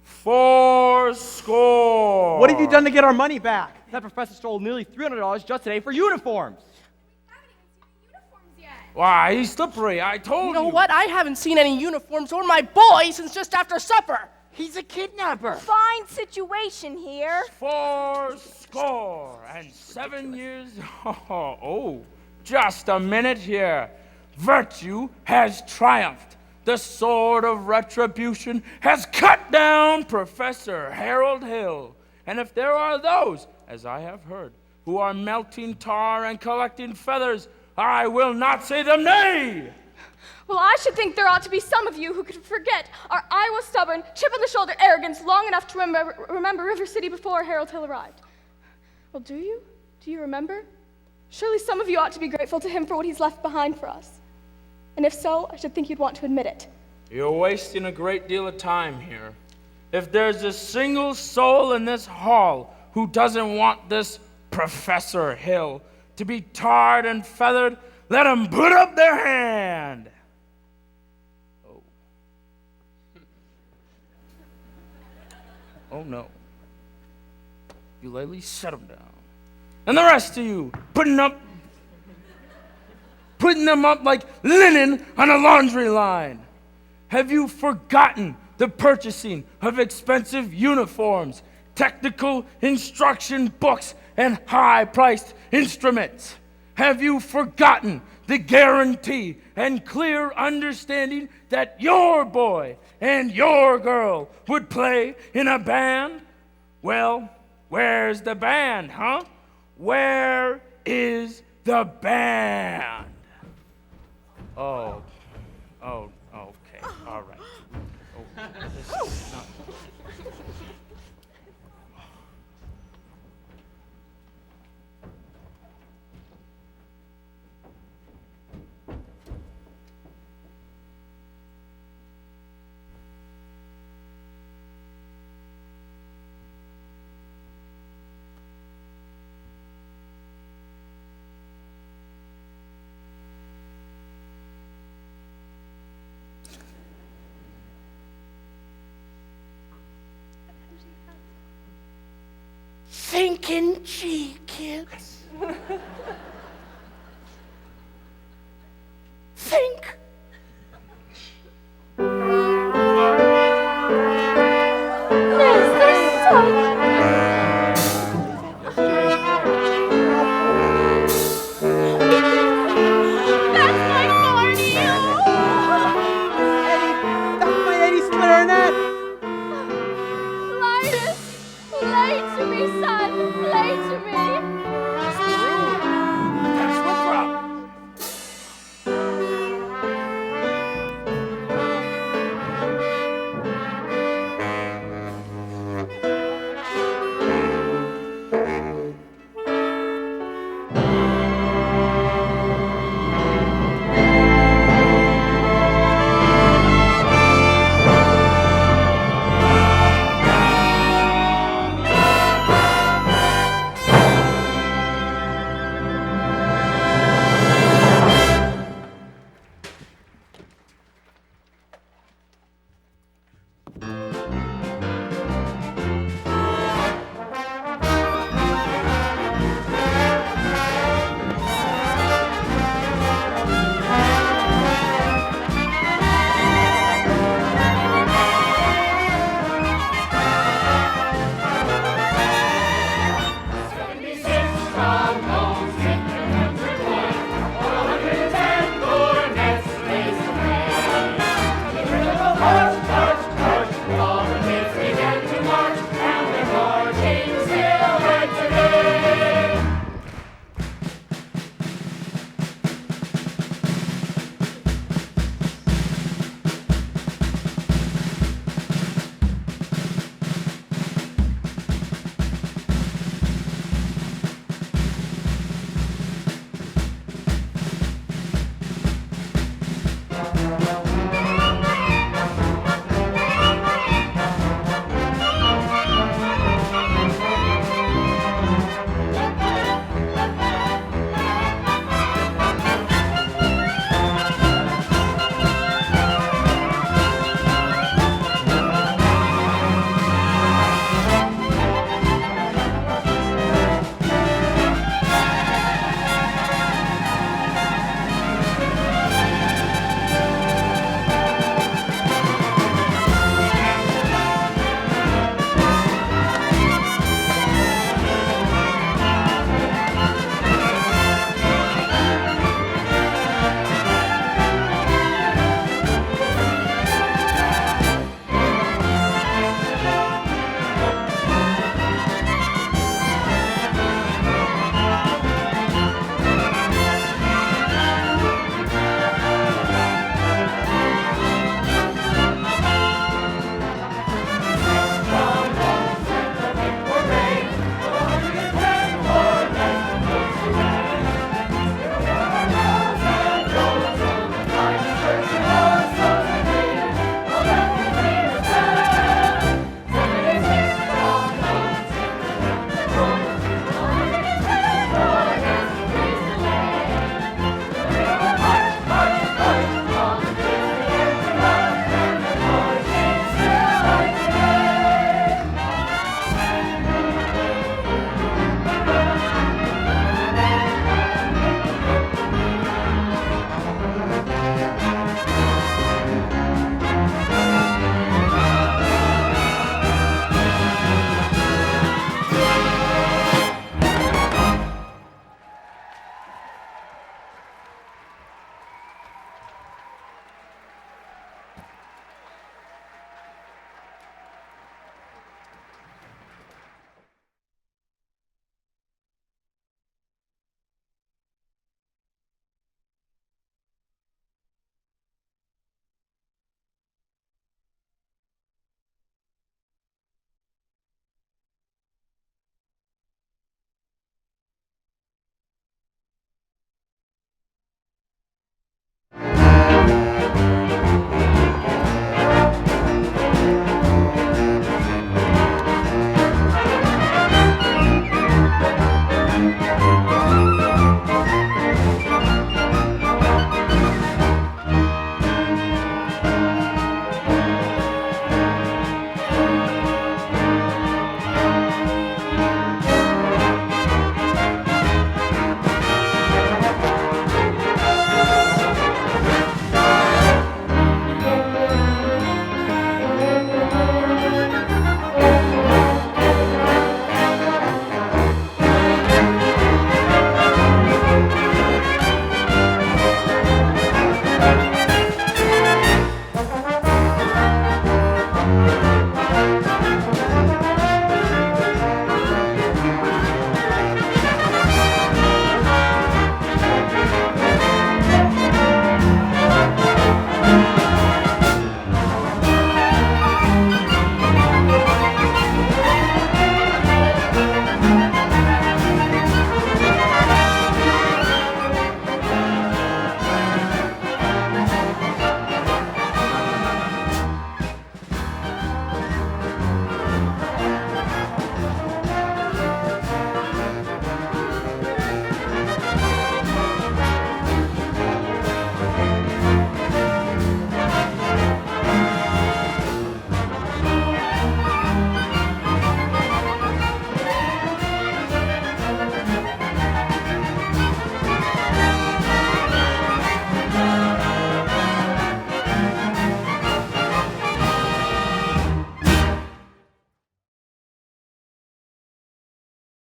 Fourscore. What have you done to get our money back? That professor stole nearly $300 just today for uniforms. Why, he's slippery, I told you. You know what? I haven't seen any uniforms or my boy since just after supper. He's a kidnapper. Fine situation here. 77 years. Oh, just a minute here. Virtue has triumphed. The sword of retribution has cut down Professor Harold Hill. And if there are those, as I have heard, who are melting tar and collecting feathers, I will not say them nay. Well, I should think there ought to be some of you who could forget our Iowa stubborn, chip-on-the-shoulder arrogance long enough to remember River City before Harold Hill arrived. Well, do you? Do you remember? Surely some of you ought to be grateful to him for what he's left behind for us. And if so, I should think you'd want to admit it. You're wasting a great deal of time here. If there's a single soul in this hall who doesn't want this Professor Hill to be tarred and feathered, let them put up their hand. Oh. Oh no. You ladies, set them down. And the rest of you, putting them up like linen on a laundry line. Have you forgotten the purchasing of expensive uniforms, technical instruction books, and high-priced instruments? Have you forgotten the guarantee and clear understanding that your boy and your girl would play in a band? Well, where's the band, huh? Where is the band? Oh, okay, all right. Oh, this is not... Thinking G, kids. Think. Play to me, son, play to me.